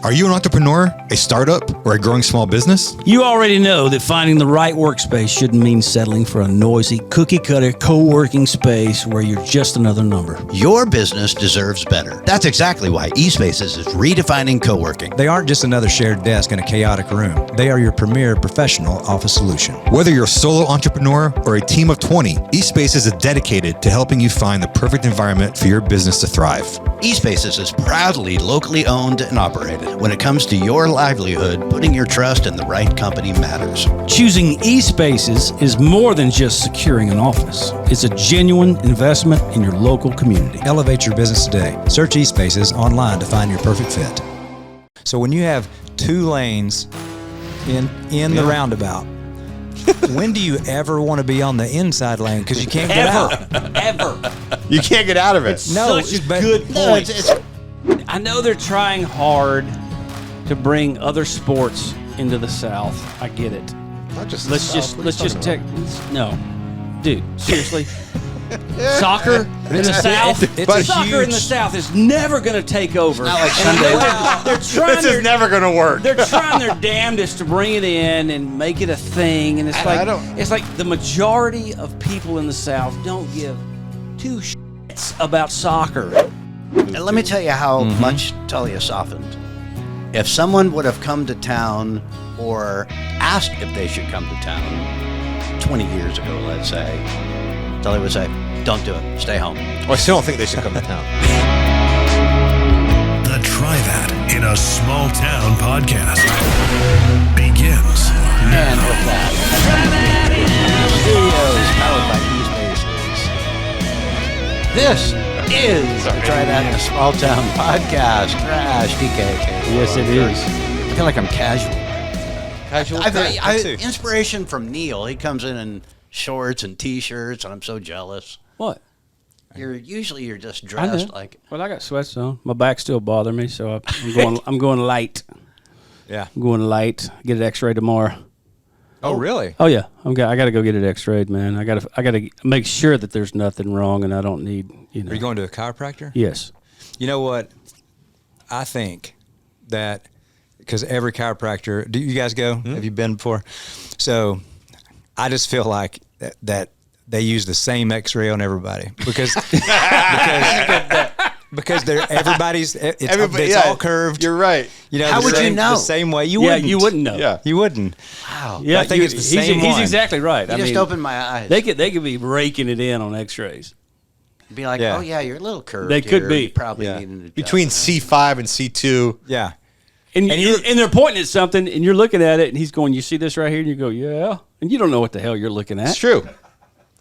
Are you an entrepreneur, a startup, or a growing small business? You already know that finding the right workspace shouldn't mean settling for a noisy, cookie-cutter co-working space where you're just another number. Your business deserves better. That's exactly why eSpaces is redefining co-working. They aren't just another shared desk in a chaotic room. They are your premier professional office solution. Whether you're a solo entrepreneur or a team of 20, eSpaces is dedicated to helping you find the perfect environment for your business to thrive. eSpaces is proudly locally owned and operated. When it comes to your livelihood, putting your trust in the right company matters. Choosing eSpaces is more than just securing an office. It's a genuine investment in your local community. Elevate your business today. Search eSpaces online to find your perfect fit. So when you have 2 lanes in the roundabout, when do you ever want to be on the inside lane? Because you can't get out. Ever. You can't get out of it. Such a good point. I know they're trying hard to bring other sports into the South. I get it. Not just Let's just take no, dude. Seriously, soccer in the South. Soccer in the South is never going to take over. Not like Sunday. They're trying. This is never going to work. They're trying their damnedest to bring it in and make it a thing, and it's like the majority of people in the South don't give 2 shits about soccer. And let me tell you how much Tully has softened. If someone would have come to town or asked if they should come to town 20 years ago, let's say, Tully would say, don't do it. Stay home. I still don't think they should come to town. The Try That in a Small Town podcast begins And now. with that, studios powered by eSpaces. This is the Try That in a Small Town podcast. Crash, DK. Yes, it is. I feel like I'm casual. Casual. Inspiration from Neil. He comes in shorts and T-shirts, and I'm so jealous. What? You're just dressed like. Well, I got sweats on. My back still bothers me, so I'm going light. Yeah. I'm going light. Get it X-ray tomorrow. Oh, really? Oh yeah, I got to go get it X-rayed, man. I got to make sure that there's nothing wrong, and I don't need Are you going to a chiropractor? Yes. You know what? I think that because every chiropractor, do you guys go? Have you been before? So I just feel like that they use the same X-ray on everybody because it's all curved. You're right. You know, How would you know? The same way you Yeah, wouldn't. you wouldn't know. Yeah. You wouldn't. Wow. Yeah, I think it's the same He's one. exactly right. You just opened my eyes. They could be raking it in on X-rays. be like, Yeah. oh yeah, you're a little curved. They could here. be. You probably Yeah. need an adjustment. Between C5 and C2. Yeah. And they're pointing at something, and you're looking at it, and he's going, "You see this right here?" And you go, "Yeah," and you don't know what the hell you're looking at. It's true.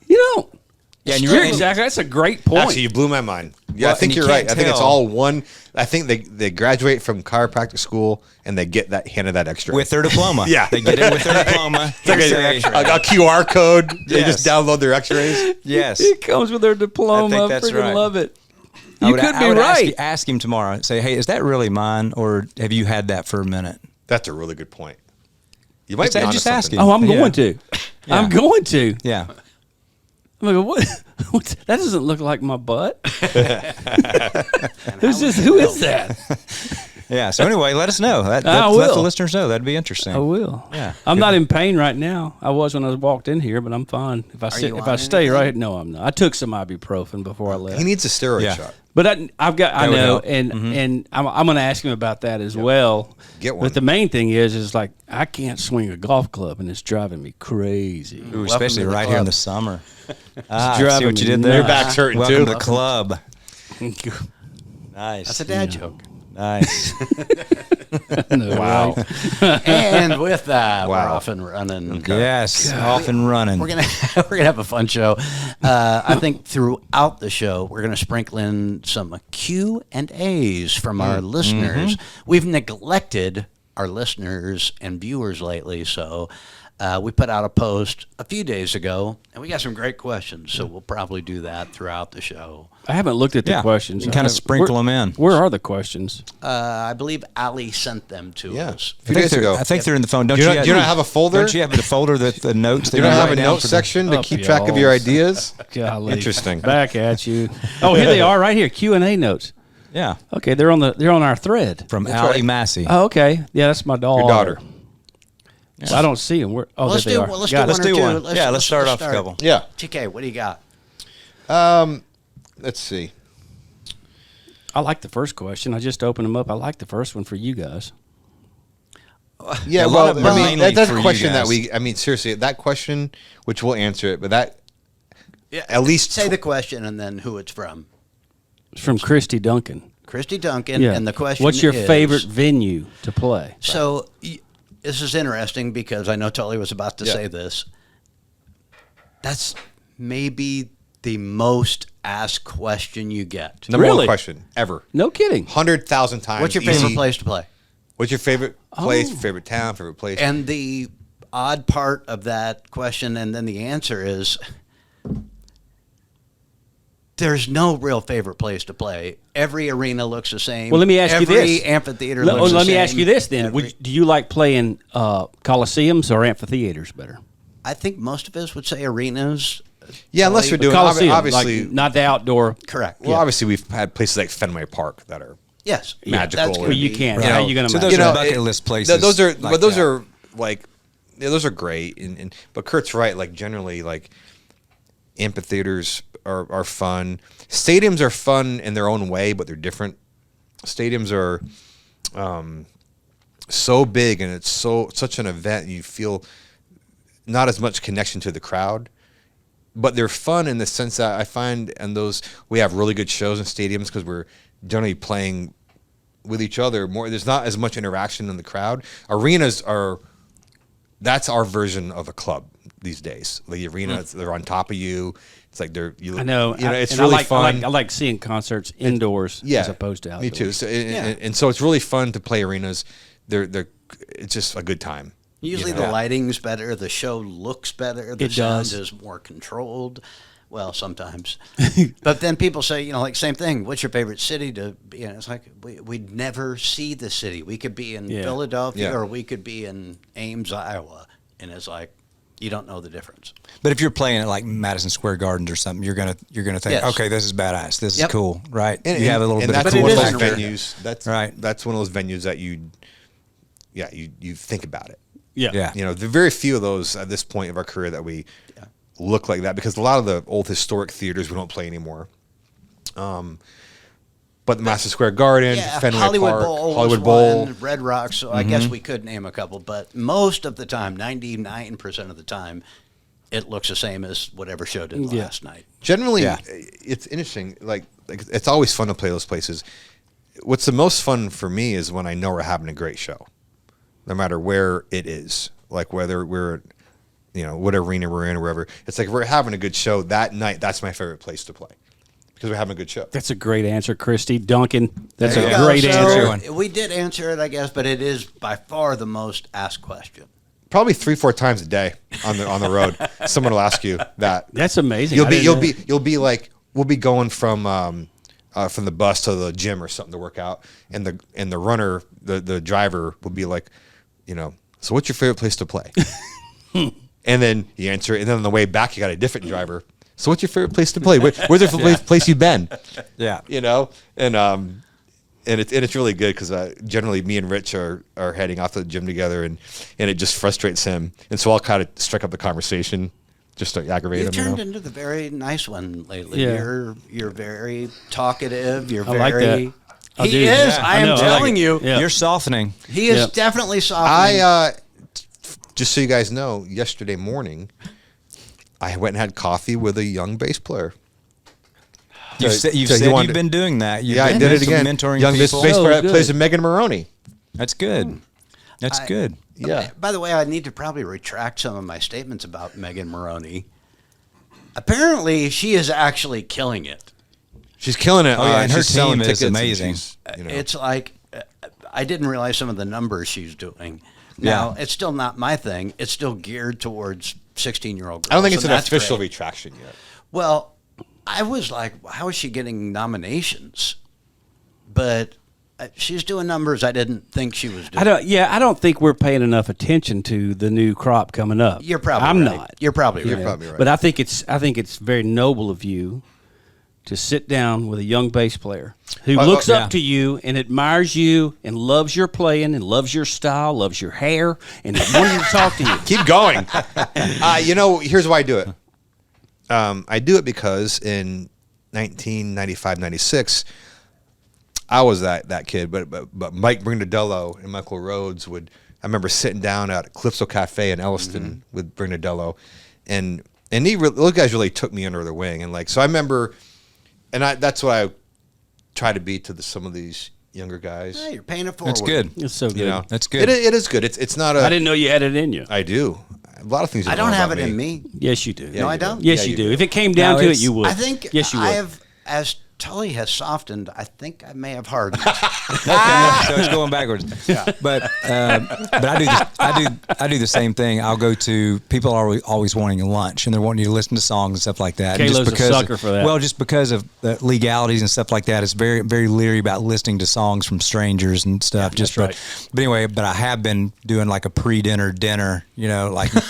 You don't. Yeah, and You're exactly. That's a great point. Actually, you blew my mind. Yeah, Well, I think and you you're right. can't I think it's tell. all one. I think they graduate from chiropractic school and they get handed that extra. With their diploma. Yeah. They get it with their diploma. It's like a QR code. They Yes. just download their X-rays. Yes. It comes with their diploma. I think that's freaking right. love it. I You would- could I be would right. Ask him tomorrow. Say, hey, is that really mine, or have you had that for a minute? That's a really good point. You might be Just onto ask something. him. Oh, I'm Yeah. going to. Yeah. I'm going to. Yeah. I'm like, what? That doesn't look like my butt. Who's this? Who is that? Yeah. So anyway, let us know. Let will. the listeners know. That'd be interesting. I will. Yeah. I'm not in pain right now. I was when I walked in here, but I'm fine. If I stay right, no, I'm not. I took some ibuprofen before I left. He needs a steroid Yeah. shot. But I would know, help. and I'm going to ask him about that as well. Get one. But the main thing is like I can't swing a golf club, and it's driving me crazy. Ooh, especially to the right here in club. the summer. Ah, driving see what you me did there? Your back's hurting Welcome too. to the club. Nice. That's a dad joke. Nice. No, Wow. right? And with that, we're Wow. off and running. Yes. Off and running. We're gonna have a fun show. I think throughout the show we're gonna sprinkle in some Q&As from our listeners. We've neglected our listeners and viewers lately, so we put out a post a few days ago, and we got some great questions. So we'll probably do that throughout the show. I haven't looked at the Yeah, questions. you kinda sprinkle them in. Where are the questions? I believe Ali sent them to Yeah. us. A few days ago. I think they're in the phone. Don't Do you? you not have a folder? Don't you have the folder that the notes? that You don't have write a down note for the- section to Up keep track of your y'alls. ideas? Golly. Interesting. Back at you. Oh, here they are, right here. Q&A notes. Yeah. Okay, they're on our thread. From Allie Massey. Oh, okay. Yeah, that's my daughter. Your daughter. So I don't see them. Let's there do they are. one. Let's Got do it. one or two. one. Let's start off a couple. Yeah. TK, what do you got? Let's see. I like the first question. I just opened them up. I like the first one for you guys. Yeah, A lot of them are mainly that's for a you question that guys. I mean, seriously, that question, which we'll answer it, but that, at least Say the question and then who it's from. It's from Christy Duncan. Christy Duncan, Yeah. and the question What's your is, favorite venue to play? So this is interesting because I know Tully was about to say this. That's maybe the most asked question you get. number Really? one question ever. No kidding. 100,000 times. What's your favorite easy. place to play? What's your favorite place, favorite town, favorite place? And the odd part of that question and then the answer is there's no real favorite place to play. Every arena looks the same. Well, let me ask you this. Every amphitheater looks the same. Let me ask you this then. Every- Do you like playing coliseums or amphitheaters better? I think most of us would say arenas. yeah, unless you're doing, Coliseum, obviously, like, not the outdoor. Correct. well, obviously we've had places like Fenway Park that are, Yes. Magical That's or- gonna Well, you be- can't. You How know, are you going to so match those it? are bucket list places. those are, like but those that. are like, yeah, those are great. But Kurt's right. Like generally, like amphitheaters are fun. Stadiums are fun in their own way, but they're different. Stadiums are so big and it's such an event. You feel not as much connection to the crowd, but they're fun in the sense that I find in those we have really good shows in stadiums because we're generally playing with each other more. There's not as much interaction in the crowd. Arenas that's our version of a club these days. The arena, they're on top of you. It's like I know. It's and really fun. I like seeing concerts indoors as opposed to outdoors. me too. So, and so it's really fun to play arenas. It's just a good time. Usually you know? the lighting's better, the show looks better, the It sound does. is more controlled. Well, sometimes. But then people say, like same thing, what's your favorite city to be in? It's like we'd never see the city. We could be in Philadelphia Yeah. or we could be in Ames, Iowa. And it's like you don't know the difference. But if you're playing at like Madison Square Gardens or something, you're gonna think, Yes. okay, this is badass. This Yep. is cool, right? And, you have a little and bit that's of But it one cool of is those an factor. venues. That's Right. That's one of those venues that you think about it. Yeah. You know, there are very few of those at this point of our career that we look like that because a lot of the old historic theaters we don't play anymore. But the Madison Square Garden, Fenway Hollywood Park, Bowl, Hollywood was Bowl. one, Red Rocks. So I guess we could name a couple, but most of the time, 99% of the time, it looks the same as whatever show did last night. Generally, Yeah. it's interesting. Like it's always fun to play those places. What's the most fun for me is when I know we're having a great show, no matter where it is. Like whether we're, what arena we're in or wherever. It's like if we're having a good show that night. That's my favorite place to play because we're having a good show. That's a great answer, Christy Duncan. That's There you a go. great So, answer. We did answer it, I guess, but it is by far the most asked question. Probably 3-4 times a day on the road. Someone will ask you that. That's amazing. You'll be like we'll be going from the bus to the gym or something to work out, and the runner, the driver will be like, so what's your favorite place to play? And then you answer it, and then on the way back you got a different driver. So what's your favorite place to play? Where's the place you've been? Yeah. And it's really good because generally me and Rich are heading off to the gym together, and it just frustrates him, and so I'll kind of strike up the conversation just to aggravate You've him. turned into the very nice one lately. Yeah. You're very talkative. You're I like very. that. I He do. is. Yeah, I I am know, I like telling it. you. Yeah. You're softening. He is Yeah. definitely softening. Just so you guys know, yesterday morning, I went and had coffee with a young bass player. You've So he said wanted- you've been doing that. You've Yeah, I been did it some again. mentoring Young bass people. player good. plays with Megan Maroney. That's good. That's good. Yeah. By the way, I need to probably retract some of my statements about Megan Maroney. Apparently, she is actually killing it. She's killing it. Oh, yeah, and her she's selling team is tickets and amazing. she's, It's like I didn't realize some of the numbers she's doing. Now, it's still not my thing. It's still geared towards 16-year-old girls. I don't think it's and an that's official great. retraction yet. Well, I was like, how is she getting nominations? But she's doing numbers I didn't think she was doing. I don't think we're paying enough attention to the new crop coming up. You're probably I'm right. not. You're probably right. You're probably right. But I think it's very noble of you to sit down with a young bass player who looks up to you and admires you and loves your playing and loves your style, loves your hair, and wanting to talk to you. Keep going. Here's why I do it. I do it because in 1995, 96, I was that kid, but Mike Brignadello and Michael Rhodes I remember sitting down at Calypso Cafe in Elliston with Brignadello, and those guys really took me under their wing, and so I remember, and that's what I try to be to some of these younger guys. Yeah, you're paying it forward. That's good. It's so good. That's good. It is good. It's not I didn't know you had it in you. I do. A lot of things. I don't have it in me. Yes, you do. No, I don't. Yes, you do. If it came down to it, you would. I think yes, you would. I have, as Tully has softened, I think I may have hardened. So it's going backwards. Yeah. But I do the same thing. I'll go to people are always wanting lunch and they're wanting you to listen to songs and stuff like that. Kalo's a sucker for that. Well, just because of the legalities and stuff like that, it's very very leery about listening to songs from strangers and stuff. But anyway, I have been doing like a pre-dinner dinner. Like in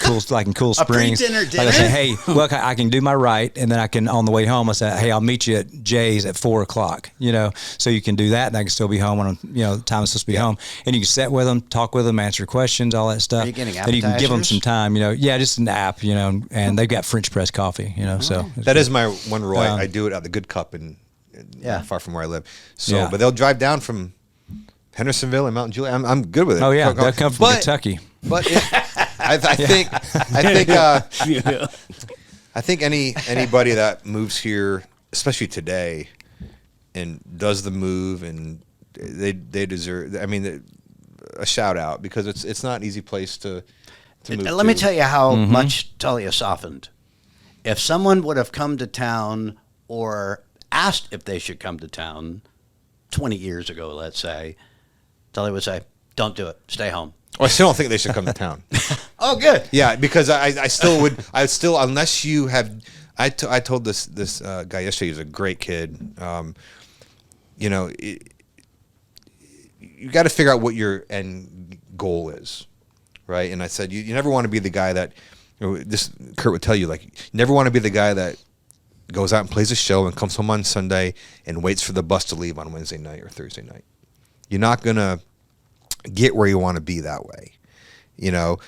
Cool Springs. A pre-dinner dinner. Like I say, hey, look, I can do my right, and then I can on the way home. I say, hey, I'll meet you at Jay's at 4:00. So you can do that, and I can still be home on the time I'm supposed to be home, and you can sit with them, talk with them, answer questions, all that stuff. Are you getting and you can give them appetizers? some time. Just an app. And they've got French press coffee. So that is my one rule. I do it at the Good Cup and not far from where I live. So, but they'll drive down from Hendersonville and Mountain Juliet. I'm good with it. Oh yeah, they'll come from Kentucky. But I think anybody that moves here, especially today, and does the move, and they deserve. I mean, a shout out because it's not an easy place to move. Let me tell you how much Tully has softened. If someone would have come to town or asked if they should come to town 20 years ago, let's say, Tully would say, "Don't do it. Stay home." Well, I still don't think they should come to town. Oh, good. Yeah, because I still would. Unless you have. I told this guy yesterday. He's a great kid. You got to figure out what your end goal is, right? And I said you never want to be the guy that. This Kurt would tell you, you never want to be the guy that goes out and plays a show and comes home on Sunday and waits for the bus to leave on Wednesday night or Thursday night. You're not gonna get where you want to be that way,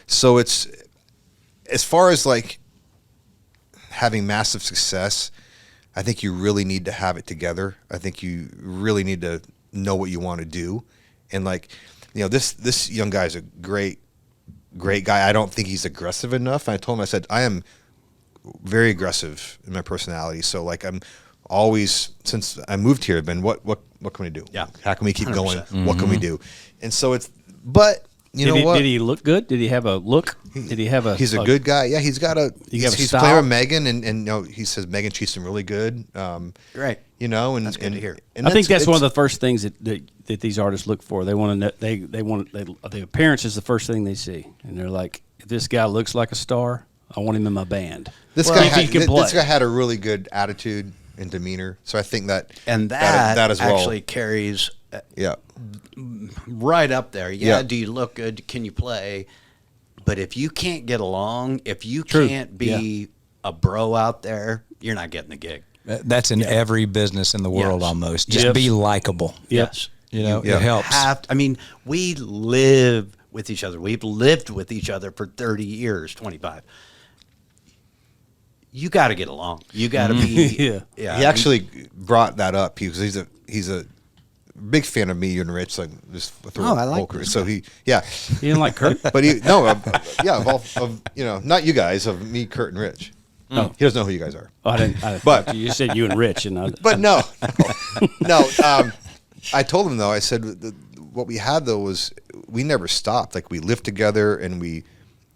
So it's as far as having massive success. I think you really need to have it together. I think you really need to know what you want to do, and this young guy is a great guy. I don't think he's aggressive enough. I told him, I said, I am very aggressive in my personality. So I'm always, since I moved here, been what can we do? Yeah. How can we keep 100%. going? What can we do? And so but you know what? Did he look good? Did he have a look? Did he have a? He's a good guy. Yeah, he's got a. He's style? playing with Megan, and he says Megan treats him really good. Right. And that's good to hear. And I think that's one of the first things that these artists look for. They want to know. They want the appearance is the first thing they see, and they're like, if this guy looks like a star, I want him in my band. This guy had a really good attitude and demeanor, so I think that as well actually carries. Yeah. Right up there. Yeah. Do you look good? Can you play? But if you can't get along, if you can't be a bro out there, you're not getting the gig. That's in every business in the world almost. Just be likable. Yes. It helps. We live with each other. We've lived with each other for 30 years, 25. You got to get along. You got to be. He actually brought that up because he's a big fan of me, you and Rich, just through I like whole career. this So You didn't like Kurt? but not you guys, of me, Kurt, and Rich. No, he doesn't know who you guys are. Oh, I didn't. But you said you and Rich, and but no. I told him though. I said what we had though was we never stopped. We lived together and we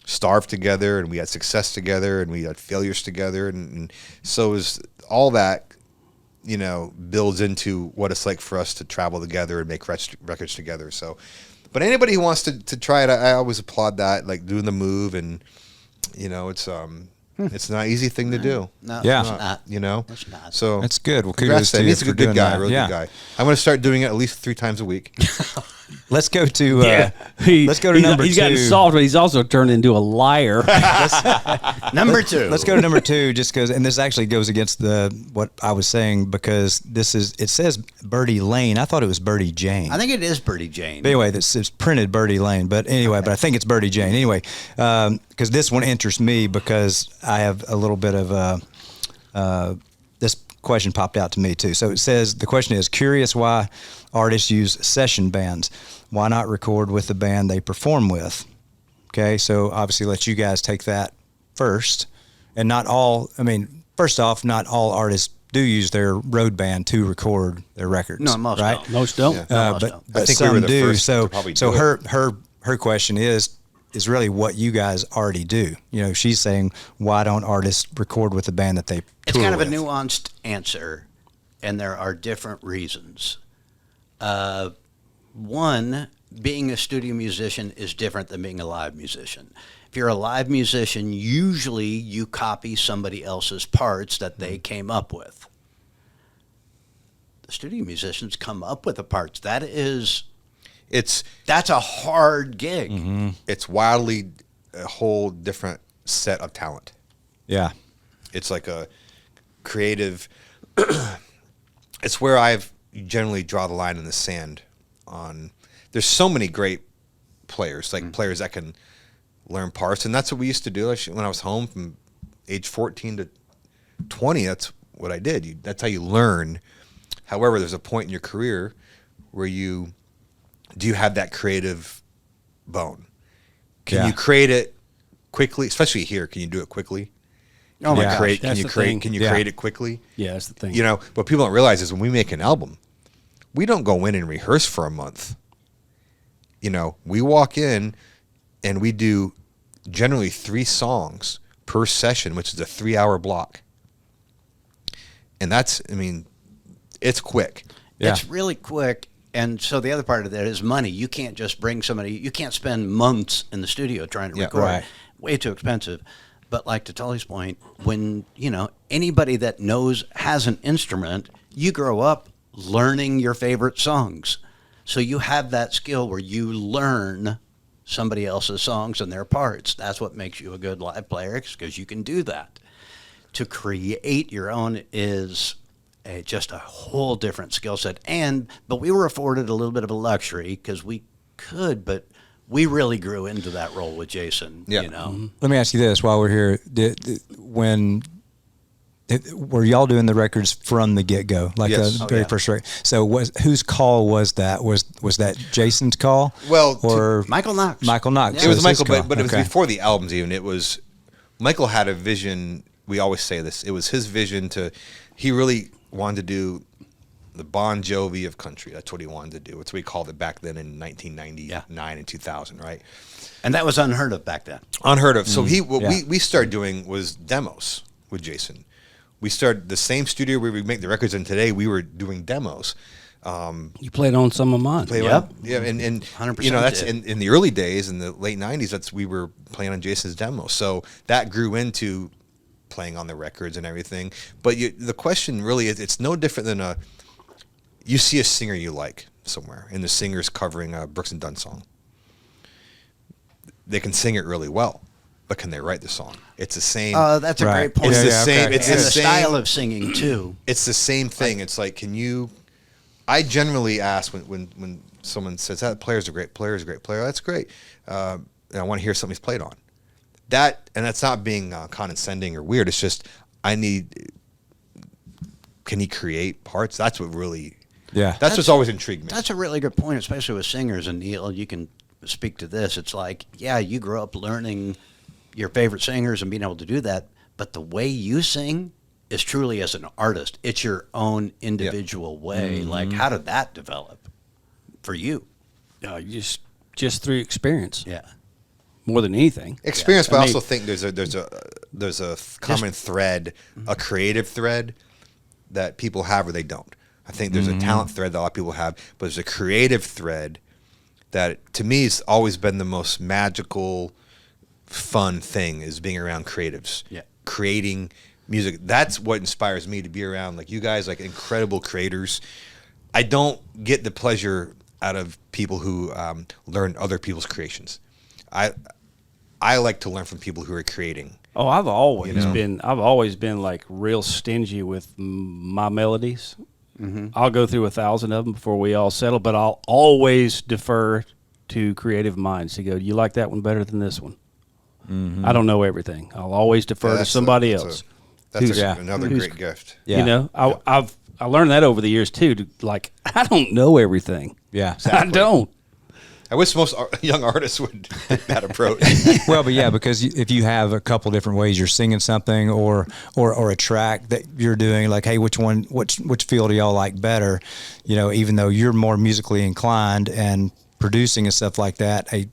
starved together and we had success together and we had failures together and so is all that. Builds into what it's like for us to travel together and make records together. So, but anybody who wants to try it, I always applaud that, doing the move. And, it's, It's not an easy thing to do. No, Yeah. it's not. You know, It's not. so That's good. Well, congrats kudos to to him. you He's a for good doing guy, that. really Yeah. good guy. I'm going to start doing it at least 3 times a week. Let's go to let's go to he's, number he's 2. gotten soft, but he's also turned into a liar. Number 2. Let's go to number 2, just because, and this actually goes against what I was saying, because it says Birdie Lane. I thought it was Birdie Jane. I think it is Birdie Jane. But anyway, it's printed Birdie Lane. But anyway, but I think it's Birdie Jane. Anyway, because this one interests me because I have a little bit of this question popped out to me too. So it says, the question is, curious why artists use session bands. Why not record with the band they perform with? Okay, so obviously let you guys take that first. And first off, not all artists do use their road band to record their records. No, most right? don't. Most don't. Yeah. Most But don't. but I think we some were the do. first So to probably so do it. her question is really what you guys already do. You know, she's saying, why don't artists record with the band that they It's tour kind of a with? nuanced answer, and there are different reasons. One, being a studio musician is different than being a live musician. If you're a live musician, usually you copy somebody else's parts that they came up with. The studio musicians come up with the parts. That's a hard gig. Mm-hmm. It's wildly a whole different set of talent. Yeah. It's like a creative. It's where I've generally draw the line in the sand on. There's so many great players, like players that can learn parts, and that's what we used to do. When I was home from age 14 to 20, that's what I did. That's how you learn. However, there's a point in your career where do you have that creative bone? Can Yeah. you create it quickly? Especially here, can you do it quickly? Oh my Yeah. gosh. Create, that's the thing. Can you Yeah. create it quickly? Yeah, that's the thing. You know, what people don't realize is when we make an album, we don't go in and rehearse for a month. You know, we walk in and we do generally 3 songs per session, which is a 3-hour block. And it's quick. Yeah. It's really quick. And so the other part of that is money. You can't just bring somebody, you can't spend months in the studio trying to Yeah, record. right. Way too expensive. But like to Tully's point, when, anybody that has an instrument, you grow up learning your favorite songs. So you have that skill where you learn somebody else's songs and their parts. That's what makes you a good live player, because you can do that. To create your own is just a whole different skill set. But we were afforded a little bit of a luxury because we could, but we really grew into that role with Jason. Yeah. Let me ask you this while we're here. Were y'all doing the records from the get-go, like Yes. the very first record? So whose call was that? Was that Jason's call? Well, or Michael Knox. Michael Knox? Yeah. It So was it's his Michael, call. but it was Okay. before the albums even. It was, Michael had a vision. We always say this. It was his vision he really wanted to do the Bon Jovi of country. That's what he wanted to do. That's what we called it back then in 1999 and 2000, right? And that was unheard of back then. Unheard of. So what yeah. we started doing was demos with Jason. We started the same studio where we make the records in today. We were doing demos. You played on some of mine. Yep. Yeah, and 100% that's did. in the early days, in the late 90s, we were playing on Jason's demos. So that grew into playing on the records and everything. But the question really is, it's no different than you see a singer you like somewhere, and the singer's covering a Brooks and Dunn song. They can sing it really well, but can they write the song? It's the same. That's a Right. great point. It's the Yeah, same. okay. It's and the the same style of singing too. It's the same thing. It's like, I generally ask when someone says that player's a great player, that's great. And I want to hear something he's played on. And that's not being condescending or weird. It's just, can he create parts? That's what really, that's what's always intrigued me. That's a really good point, especially with singers. And Neil, you can speak to this. It's like, yeah, you grew up learning your favorite singers and being able to do that, but the way you sing is truly as an artist. It's your own individual way. Like, how did that develop for you? Just through experience. Yeah. More than anything. Experience, Yeah. but I I mean- also think there's a common thread, a creative thread that people have or they don't. I think there's a talent thread that a lot of people have, but there's a creative thread that, to me, has always been the most magical, fun thing, is being around creatives. Yeah. creating music. That's what inspires me to be around like you guys, like incredible creators. I don't get the pleasure out of people who learn other people's creations. I like to learn from people who are creating. Oh, I've always been like real stingy with my melodies. I'll go through 1,000 of them before we all settle, but I'll always defer to creative minds to go, do you like that one better than this one? I don't know everything. I'll always defer to somebody else. That's another great gift. Yeah. You know, I learned that over the years too. Like, I don't know everything. Yeah, exactly. I don't. I wish most young artists would take that approach. Well, but yeah, because if you have a couple different ways you're singing something or a track that you're doing, like, hey, which feel do y'all like better? You know, even though you're more musically inclined and producing and stuff like that, hey,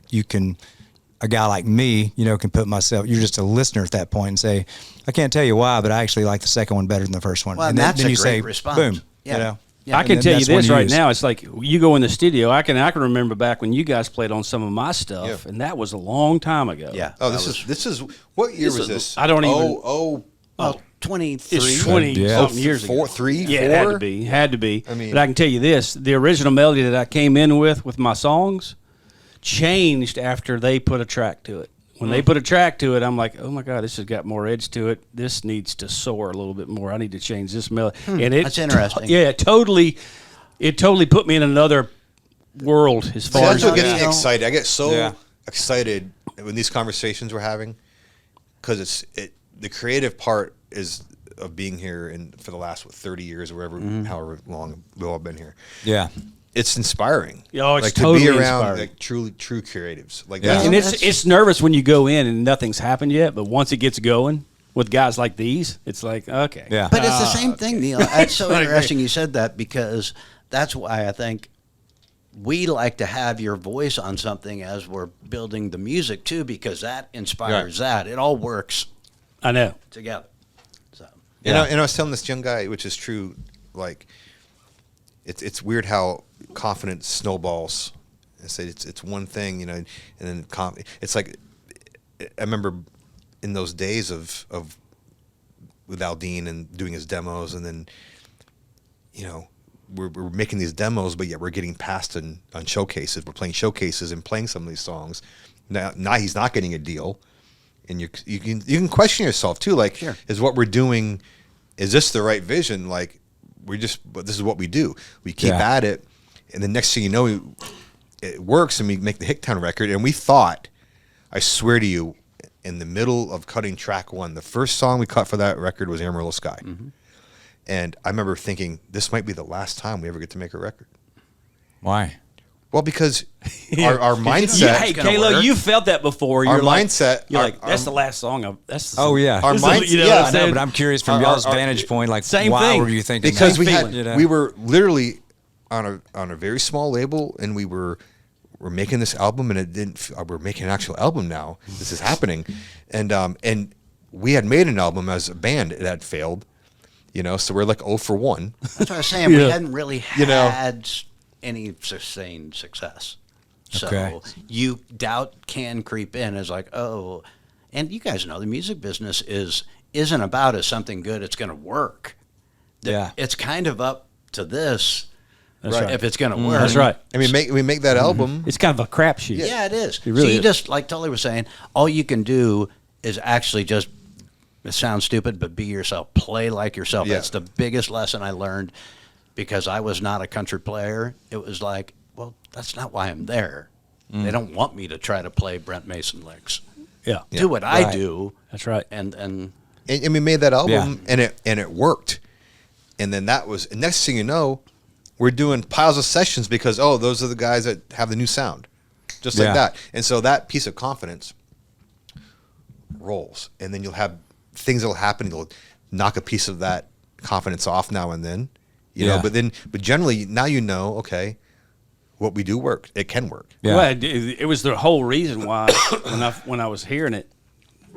a guy like me, you know, can put myself, you're just a listener at that point and say, I can't tell you why, but I actually like the second one better than the first one. Well, and that's then a you great say, response. boom, Yeah. you know. Yeah, I can tell you this right now. It's like you go in the studio. I can remember back when you guys played on some of my stuff, and that was a long time ago. Yeah. Oh, this is what year was this? I don't even. 23. It's 20 something years ago. 3, Yeah, 4? it had to be. I mean, but I can tell you this: the original melody that I came in with my songs changed after they put a track to it. When they put a track to it, I'm like, oh my God, this has got more edge to it. This needs to soar a little bit more. I need to change this melody. And that's interesting. It totally put me in another world as far as that's what gets me excited. I get so excited when these conversations we're having because the creative part is of being here and for the last 30 years or however long we've all been here. Yeah. It's inspiring. Oh, it's like totally to be around inspiring. like true creatives. Like And it's nervous when you go in and nothing's happened yet, but once it gets going with guys like these, it's like, okay. Yeah. But it's the same thing, Neil. It's so interesting you said that because that's why I think we like to have your voice on something as we're building the music too, because that inspires that. It all works. I know. Together. So. And I was telling this young guy, which is true, like it's weird how confidence snowballs. I say it's one thing, you know, and then it's like I remember in those days of with Aldean and doing his demos, and then you know we're making these demos, but yet we're getting passed on showcases. We're playing showcases and playing some of these songs. Now he's not getting a deal, and you can question yourself too. Like, is what we're doing, is this the right vision? Like, this is what we do. We keep at it, and the next thing you know, it works, and we make the Hicktown record. And we thought, I swear to you, in the middle of cutting track 1, the first song we cut for that record was Amarillo Sky. And I remember thinking, this might be the last time we ever get to make a record. Why? Well, because our mindset. Hey, Kayla, you felt that before. Our mindset. You're like, that's the last song. That's the Oh song. yeah. Our mindset. You know what I'm I know, saying? but I'm curious from y'all's vantage point, like, same why thing. were you thinking Because that? we were literally on a very small label, and we're making this album, and it didn't. We're making an actual album now. This is happening, and we had made an album as a band that had failed, you know. So we're like 0 for 1. That's what I was saying. We hadn't really had any sustained success. So you doubt can creep in as like, oh, and you guys know the music business isn't about is something good, it's going to work. Yeah. It's kind of up to this. That's right. If it's going to work. That's right. And we make that album. It's kind of a crapshoot. Yeah, it is. It really so you is. just, like Tully was saying, all you can do is actually just, it sounds stupid, but be yourself. Play like yourself. Yeah. That's the biggest lesson I learned because I was not a country player. It was like, well, that's not why I'm there. They don't want me to try to play Brent Mason licks. Yeah. Do what I do. That's right. And we made that album, and it worked. And then that was, and next thing you know, we're doing piles of sessions because, those are the guys that have the new sound. Just like that. And so that piece of confidence rolls. And then you'll have things that will happen. You'll knock a piece of that confidence off now and then. You know, but generally now you know, okay, what we do work. It can work. Yeah. Well, it was the whole reason why when I was hearing it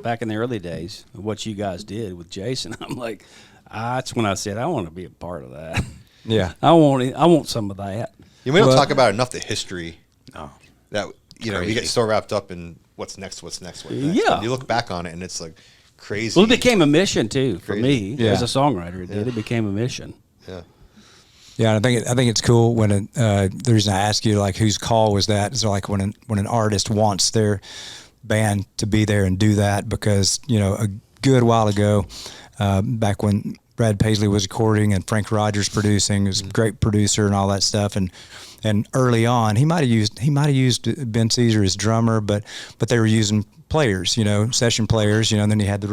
back in the early days, what you guys did with Jason, I'm like, that's when I said I want to be a part of that. Yeah. I want some of that. Yeah, we don't talk about enough the history. No. That you know, you get so wrapped up in what's next. Yeah. But you look back on it, and it's like, crazy. Well, it became a mission too for Crazy. me as a songwriter. It did. It became a mission. Yeah. Yeah, I think it's cool when the reason I ask you like whose call was that is like when an artist wants their band to be there and do that, because a good while ago, back when Brad Paisley was recording and Frank Rogers producing, he was a great producer and all that stuff, and early on he might have used Ben Caesar as drummer, but they were using players, session players, and then he had the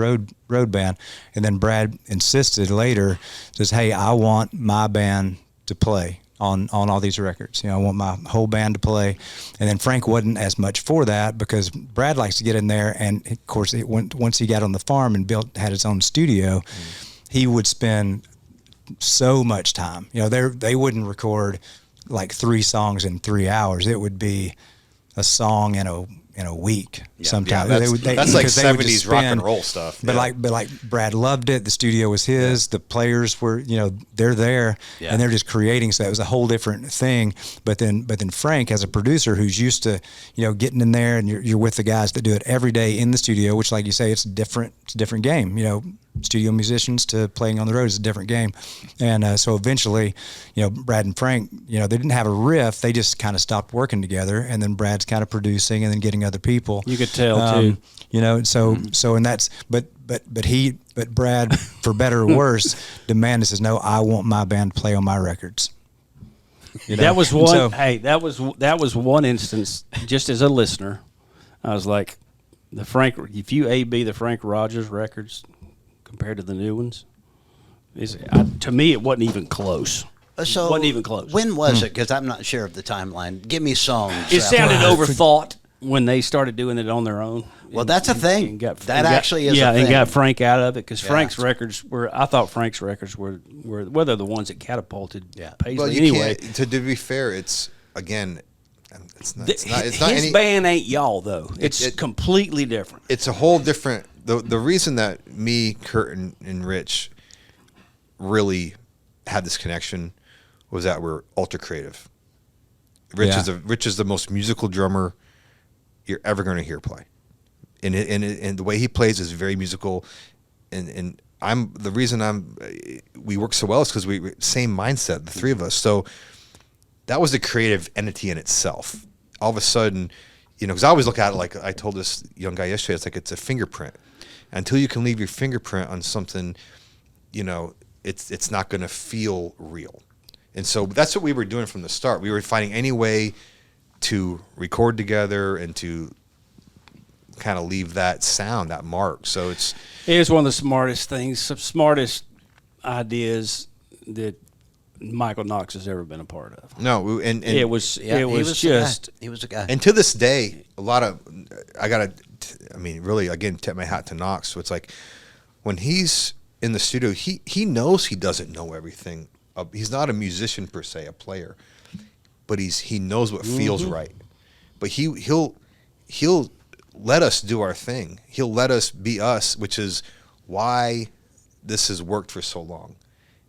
road band, and then Brad insisted later, says, hey, I want my band to play on all these records. I want my whole band to play. And then Frank wasn't as much for that because Brad likes to get in there, and of course once he got on the farm and had his own studio, he would spend so much time. They wouldn't record like 3 songs in 3 hours. It would be a song in a week sometimes. Yeah, that's like 70s rock and roll stuff. But like Brad loved it. The studio was his. The players were, they're there and they're just creating. So that was a whole different thing. But then Frank, as a producer who's used to, getting in there and you're with the guys that do it every day in the studio, which, like you say, it's a different game. Studio musicians to playing on the road is a different game. And so eventually, Brad and Frank, they didn't have a riff. They just kind of stopped working together. And then Brad's kind of producing and then getting other people. You could tell too. So and that's but Brad, for better or worse, demanded, says, no, I want my band to play on my records. That was one. That was one instance. Just as a listener, I was like, if you A/B the Frank Rogers records compared to the new ones, to me it wasn't even close. So wasn't even close. When was it? Because I'm not sure of the timeline. Give me songs. It sounded overthought when they started doing it on their own. Well, that's a thing. Actually is a thing. And got Frank out of it because Frank's records were. I thought Frank's records were they're the ones that catapulted Paisley. Well, anyway, to be fair, it's again. It's not his band ain't y'all though. It's completely different. It's a whole different. The reason that me, Kurt, and Rich really had this connection was that we're ultra creative. Rich is the most musical drummer you're ever going to hear play, and the way he plays is very musical, and we work so well is because we same mindset, the three of us. So that was a creative entity in itself. All of a sudden, because I always look at it like I told this young guy yesterday, it's like it's a fingerprint. Until you can leave your fingerprint on something, it's not going to feel real. And so that's what we were doing from the start. We were finding any way to record together and to kind of leave that sound, that mark. So it is one of the smartest things, smartest ideas that Michael Knox has ever been a part of. No, and he was a guy. And to this day, really, again, tip my hat to Knox. So it's like when he's in the studio, he knows he doesn't know everything. He's not a musician per se, a player, but he knows what feels right. But he'll let us do our thing. He'll let us be us, which is why this has worked for so long.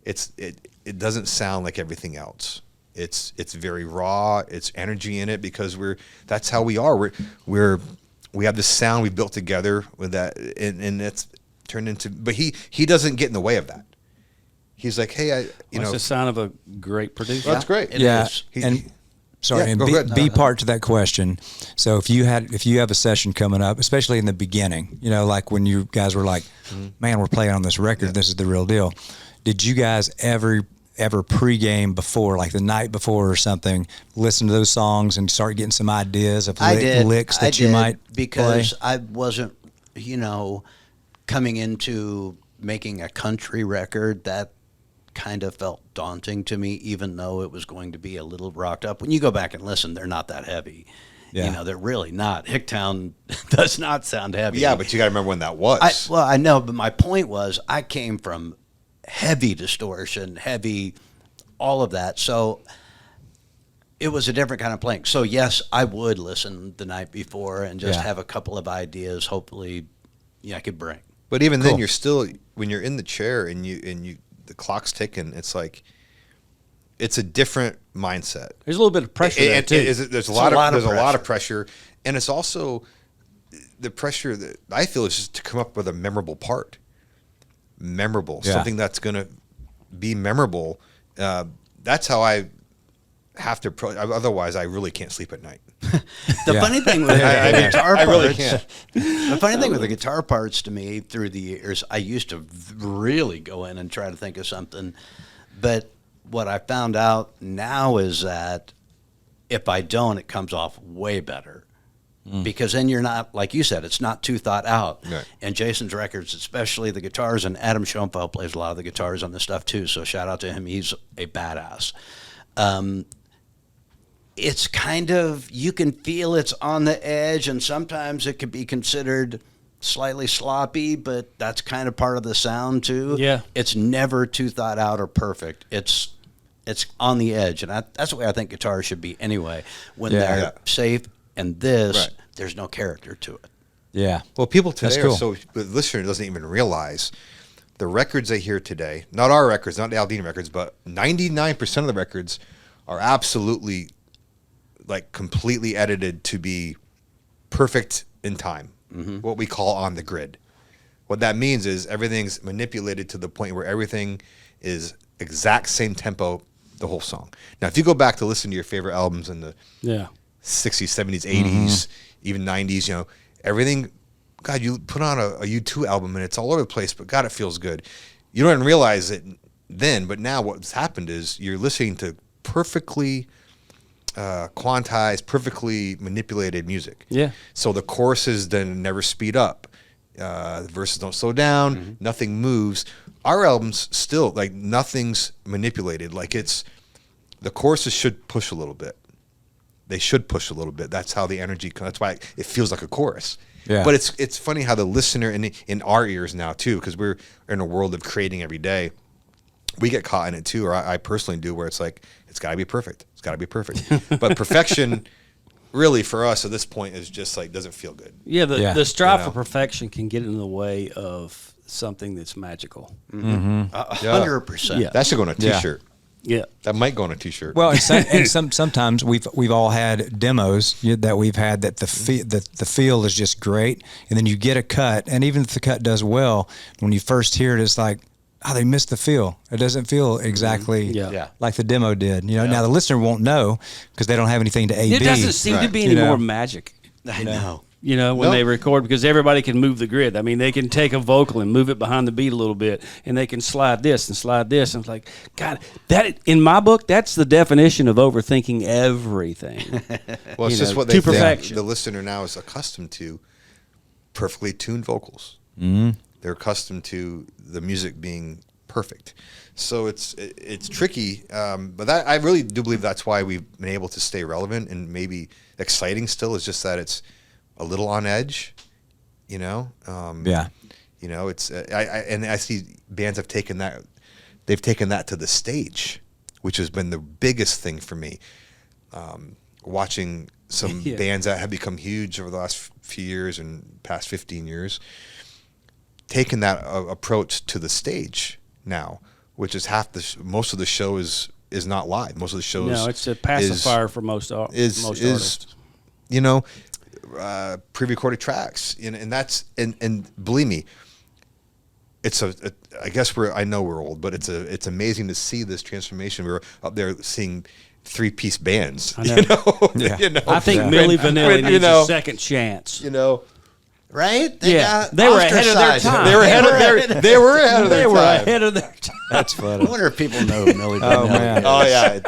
It doesn't sound like everything else. It's very raw. It's energy in it because that's how we are. We have this sound we built together with that, and it's turned into. But he doesn't get in the way of that. He's like, hey, That's the sound of a great producer. That's great. It is. B part to that question. So if you have a session coming up, especially in the beginning, like when you guys were like, man, we're playing on this record, this is the real deal. Did you guys ever pregame before, like the night before or something, listen to those songs and start getting some ideas of licks that you might because play? I wasn't, coming into making a country record that kind of felt daunting to me, even though it was going to be a little rocked up. When you go back and listen, they're not that heavy. Yeah. They're really not. Hicktown does not sound heavy. Yeah, but you got to remember when that was. I know, but my point was I came from heavy distortion, heavy, all of that. So it was a different kind of playing. So yes, I would listen the night before and just have a couple of ideas. Hopefully, I could bring. But even then, you're still when you're in the chair and you the clock's ticking. It's like it's a different mindset. There's a little bit of pressure there too. There's a lot of pressure, and it's also the pressure that I feel is just to come up with a memorable part. Memorable. Yeah. Something that's going to be memorable. That's how I have to otherwise I really can't sleep at night. The funny thing with the guitar parts, I really can't. The funny thing with the guitar parts to me through the years, I used to really go in and try to think of something. But what I found out now is that if I don't, it comes off way better. Because then you're not, like you said, it's not too thought out. Right. And Jason's records, especially the guitars, and Adam Schoenfeld plays a lot of the guitars on this stuff too, so shout out to him. He's a badass. It's kind of, you can feel it's on the edge, and sometimes it could be considered slightly sloppy, but that's kind of part of the sound too. Yeah. It's never too thought out or perfect. It's on the edge, and that's the way I think guitars should be anyway. When they're safe, and there's no character to it. Yeah. Well, people today That's cool. are so, the listener doesn't even realize the records they hear today, not our records, not the Aldean records, but 99% of the records are absolutely like completely edited to be perfect in time, what we call on the grid. What that means is everything's manipulated to the point where everything is exact same tempo the whole song. Now, if you go back to listen to your favorite albums in the 60s, 70s, 80s, even 90s, you know, everything, God, you put on a U2 album and it's all over the place, but God, it feels good. You don't even realize it then, but now what's happened is you're listening to perfectly quantized, perfectly manipulated music. Yeah. So the choruses then never speed up. The verses don't slow down. Nothing moves. Our albums still, like, nothing's manipulated. Like, the choruses should push a little bit. They should push a little bit. That's how the energy comes. That's why it feels like a chorus. Yeah. But it's funny how the listener in our ears now too, because we're in a world of creating every day. We get caught in it too, or I personally do, where it's like it's got to be perfect. It's got to be perfect. But perfection, really, for us at this point, is just like doesn't feel good. Yeah, the strive You know? for perfection can get in the way of something that's magical. 100%. Yeah. That should go on a T-shirt. Yeah. That might go on a T-shirt. Well, and sometimes we've all had demos that we've had that the feel is just great, and then you get a cut, and even if the cut does well, when you first hear it, it's like, oh, they missed the feel. It doesn't feel exactly like the demo did. You know, now the listener won't know because they don't have anything to A/B. There doesn't seem to be any more magic. I know. You know, when they record, because everybody can move the grid. I mean, they can take a vocal and move it behind the beat a little bit, and they can slide this and slide this. And it's like, God, that in my book, that's the definition of overthinking everything. Well, it's just what to perfection. The listener now is accustomed to perfectly tuned vocals. They're accustomed to the music being perfect. So it's tricky, but that I really do believe that's why we've been able to stay relevant and maybe exciting still, is just that it's a little on edge, you know? You know, it's I see bands have taken that, they've taken that to the stage, which has been the biggest thing for me. Watching some bands that have become huge over the last few years and past 15 years, taking that approach to the stage now, which is most of the show is not live. Most of the shows it's a pacifier for most artists. You know, pre-recorded tracks, and that's and believe me, it's I guess I know we're old, but it's amazing to see this transformation. We were up there seeing 3-piece bands. I know. You know? Yeah. You know? I think Milli Vanilli needs a second chance. You know, Right? They were ahead of their time. They were ahead of their time. That's funny. I wonder if people know Milli Vanilli. Oh, man. Oh yeah.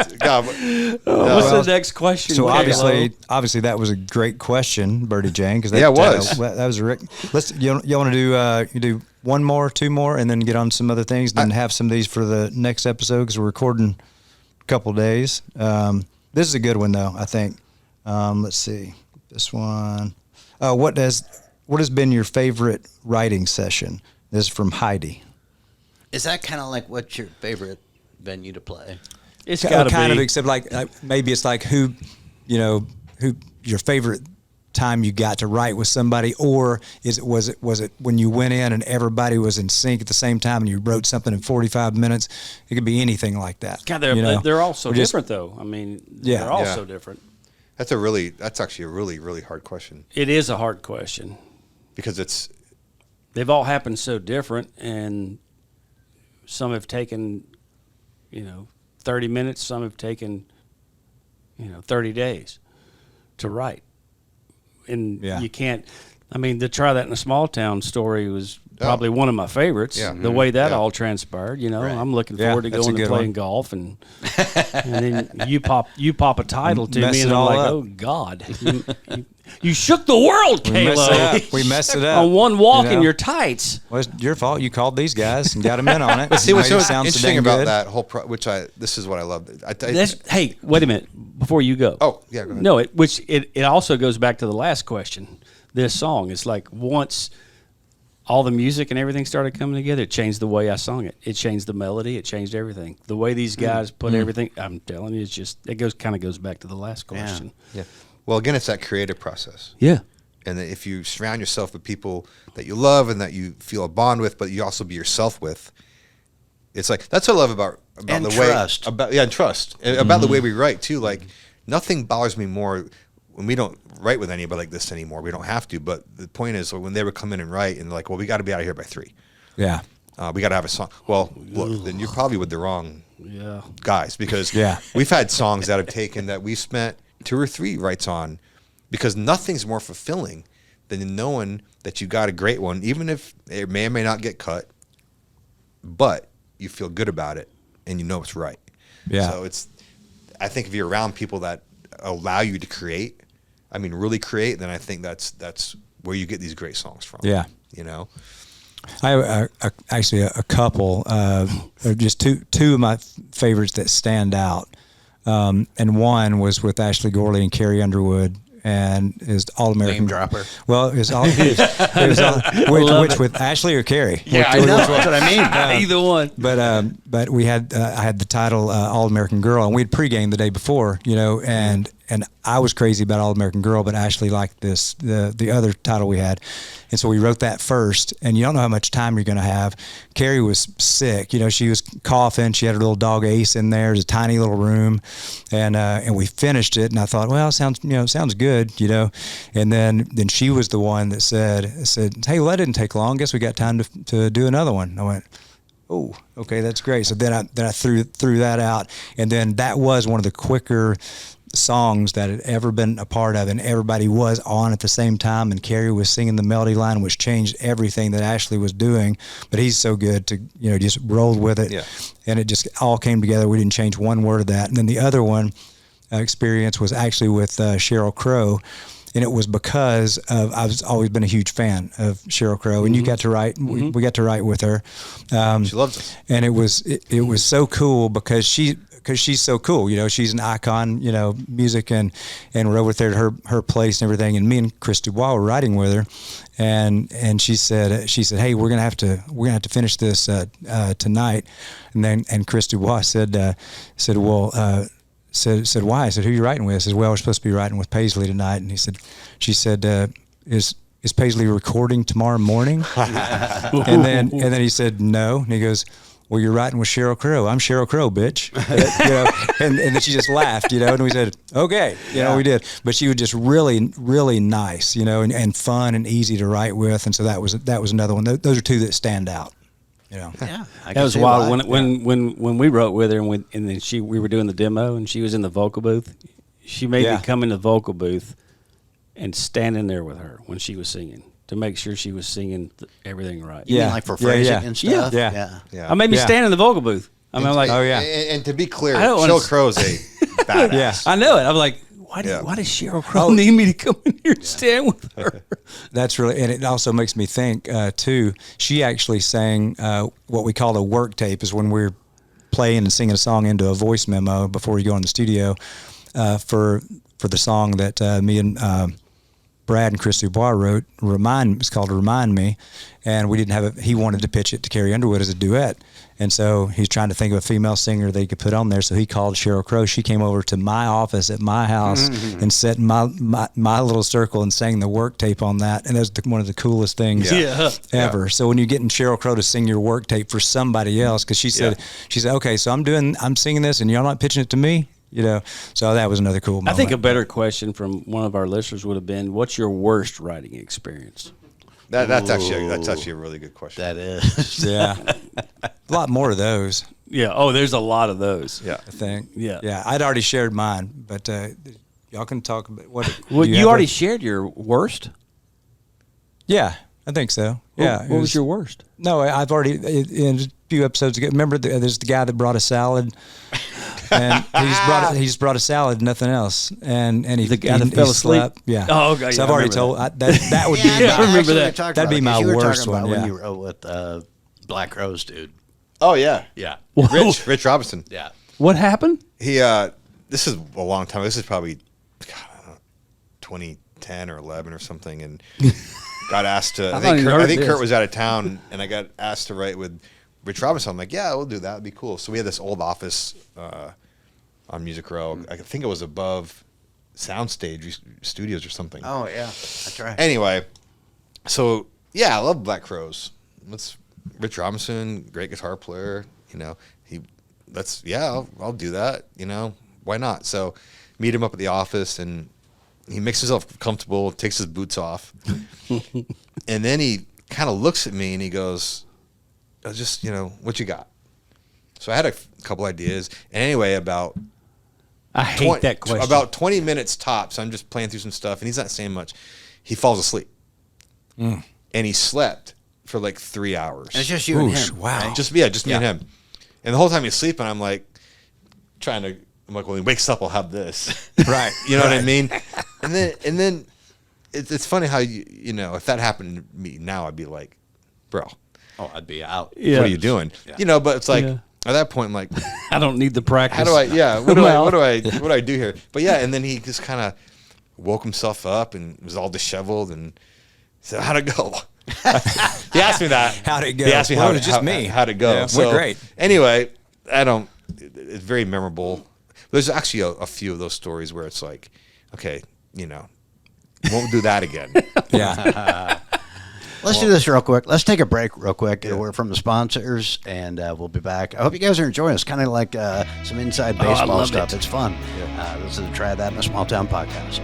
What's the next question? So Caleb? obviously that was a great question, Birdie Jane. Because Yeah, it was. That was Rick. You want to do you do one more, two more, and then get on some other things, then have some of these for the next episode because we're recording a couple days. This is a good one though, I think. Let's see this one. What has been your favorite writing session? This is from Heidi. Is that kind of like what's your favorite venue to play? It's got to kind be. of, except like maybe it's like who your favorite time you got to write with somebody, or was it when you went in and everybody was in sync at the same time and you wrote something in 45 minutes? It could be anything like that. God, they're all so different though. I mean, they're all so different. That's actually a really, really hard question. It is a hard question. because they've all happened so different, and some have taken, 30 minutes. Some have taken, 30 days to write. And you can't. I mean, to try that in a small town story was probably one of my favorites. Yeah. The way that all transpired, I'm looking forward to going to playing golf, and then you pop a title to me, and I'm like, oh God, you shook the world, Kalo. We messed it up on one walk in your tights. Well, it's your fault. You called these guys and got them in on it. But see, what's so Sounds interesting so about good. that whole this is what I love. Hey, wait a minute before you go. Oh, yeah, go ahead. No, it also goes back to the last question. This song, it's like once all the music and everything started coming together, it changed the way I sung it. It changed the melody. It changed everything. The way these guys put everything, I'm telling you, kind of goes back to the last question. Yeah. Well, again, it's that creative process. Yeah. And that if you surround yourself with people that you love and that you feel a bond with, but you also be yourself with, it's like that's what I love about and the trust. way and trust about the way we write too. Like nothing bothers me more when we don't write with anybody like this anymore. We don't have to. But the point is, when they would come in and write and like, well, we got to be out of here by 3. Yeah. We got to have a song. Well, look, then you're probably with the wrong guys because we've had songs that have taken that we spent 2 or 3 writes on because nothing's more fulfilling than knowing that you got a great one, even if it may or may not get cut, but you feel good about it and you know it's right. Yeah. So I think if you're around people that allow you to create, really create, then I think that's where you get these great songs from. Yeah. I have actually a couple, just two of my favorites that stand out. And one was with Ashley Gorley and Carrie Underwood, and his All-American Name dropper. Well, it was which with Ashley or Carrie? Yeah, I know. That's what I mean. Either one. But we had I had the title All-American Girl, and we'd pregame the day before, and I was crazy about All-American Girl, but Ashley liked the other title we had. And so we wrote that first, and you don't know how much time you're going to have. Carrie was sick. She was coughing. She had her little dog Ace in there. It was a tiny little room, and we finished it. And I thought, well, it sounds good, And then she was the one that said, hey, well, that didn't take long. Guess we got time to do another one. I went, oh, okay, that's great. So then I threw that out, and then that was one of the quicker songs that had ever been a part of, and everybody was on at the same time, and Carrie was singing the melody line, which changed everything that Ashley was doing. But he's so good to just rolled with it, and it just all came together. We didn't change one word of that. And then the other one experience was actually with Sheryl Crow, and it was because of I've always been a huge fan of Sheryl Crow, and you got to write. We got to write with her. She loves us, and it was so cool because she's so cool, she's an icon, music, and we're over there at her place and everything. And me and Chris Dubois were riding with her, and she said, hey, we're gonna have to finish this tonight. And Chris Dubois said, well. Said why? I said, who are you writing with? I said, well, we're supposed to be writing with Paisley tonight. And she said, is Paisley recording tomorrow morning? and then he said, no. And he goes, well, you're writing with Sheryl Crow. I'm Sheryl Crow, bitch. And then she just laughed, and we said, okay, we did. But she was just really, really nice, and fun and easy to write with. And so that was another one. Those are 2 that stand out. Yeah, that was wild. When we wrote with her, and then we were doing the demo, and she was in the vocal booth. She made me come in the vocal booth and stand in there with her when she was singing to make sure she was singing everything right. You mean like for phrasing and stuff? Yeah. I made me stand in the vocal booth. I'm like, oh yeah. And to be clear, Sheryl Crow's a badass. Yeah, I know it. I'm like, why does Sheryl Crow need me to come in here and stand with her? That's really, and it also makes me think too. She actually sang what we call a work tape, is when we're playing and singing a song into a voice memo before you go in the studio for the song that me and Brad and Chris Dubois wrote. It's called Remind Me, and we didn't have it. He wanted to pitch it to Carrie Underwood as a duet. And so he's trying to think of a female singer that he could put on there. So he called Sheryl Crow. She came over to my office at my house and sat in my little circle and sang the work tape on that. And that's one of the coolest things ever. So when you're getting Sheryl Crow to sing your work tape for somebody else, because she said, okay, so I'm singing this and you're not pitching it to me. So that was another cool moment. I think a better question from one of our listeners would have been, what's your worst writing experience? That's actually a really good question. That is. Yeah. A lot more of those, Yeah. Oh, there's a lot of those. Yeah. I think. Yeah. Yeah. I'd already shared mine, but y'all can talk about what. Well, do you have already a- shared your worst. Yeah, I think so. Yeah. What was your worst? No, I've already in a few episodes ago. Remember, there's the guy that brought a salad, and he just brought a salad, nothing else, and he The guy that he fell asleep? slept. Yeah. Oh, okay, So yeah, I've I already remember told that would Yeah, be. I remember that. That'd be my worst one, When yeah. you wrote with Black Rose, dude. Oh yeah. Yeah. Rich Robinson. Yeah. What happened? He this is a long time. This is probably God, I don't know, 2010 or 11 or something, and got asked to. I think Kurt was out of town, and I got asked to write with Rich Robinson. I'm like, yeah, we'll do that. It'd be cool. So we had this old office on Music Row. I think it was above Soundstage Studios or something. Oh yeah, that's right. Anyway, so yeah, I love Black Crowes. Let's Rich Robinson, great guitar player. You know, I'll do that. You know, why not? So meet him up at the office, and he makes himself comfortable, takes his boots off, and then he kind of looks at me and he goes, "Just what you got?" So I had a couple ideas, and anyway, I hate that question. About 20 minutes tops. I'm just playing through some stuff, and he's not saying much. He falls asleep, and he slept for like 3 hours. And it's just you and him. Wow. Right? Just me and him. And the whole time he's sleeping, I'm like I'm like, well, when he wakes up, I'll have this. Right. You know what I mean? And then it's funny how if that happened to me now, I'd be like, bro, Oh, I'd be out. Yeah. what are you doing? Yeah. But it's like Yeah. at that point, I'm like, I don't need the practice. how do I? Yeah. What do I do here? But yeah, and then he just kind of woke himself up and was all disheveled and said, "How'd it go?" He asked me that. How'd it go? He asked me Well, how it was just me. How'd it go? Yeah, we're great. Anyway, it's very memorable. There's actually a few of those stories where it's like, okay, won't do that again. Yeah. Let's do this real quick. Let's take a break real quick. We're from the sponsors, and we'll be back. I hope you guys are enjoying it. It's kind of like some inside baseball loved stuff. it. It's fun. This is the Try That in a Small Town podcast.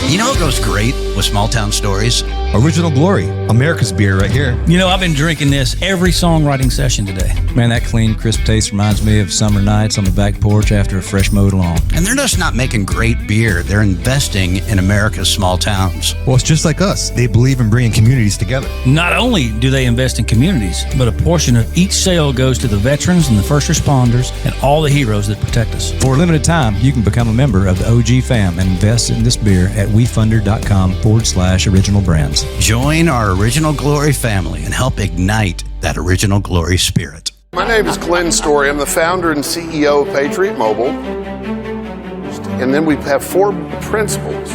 You know what goes great with small town stories? Original Glory, America's beer right here. You know, I've been drinking this every songwriting session today. Man, that clean, crisp taste reminds me of summer nights on the back porch after a fresh mowed lawn. And they're just not making great beer. They're investing in America's small towns. Well, it's just like us. They believe in bringing communities together. Not only do they invest in communities, but a portion of each sale goes to the veterans and the first responders and all the heroes that protect us. For a limited time, you can become a member of the OG fam and invest in this beer at wefunder.com/original brands. Join our Original Glory family and help ignite that Original Glory spirit. My name is Glenn Story. I'm the founder and CEO of Patriot Mobile. And then we have 4 principles.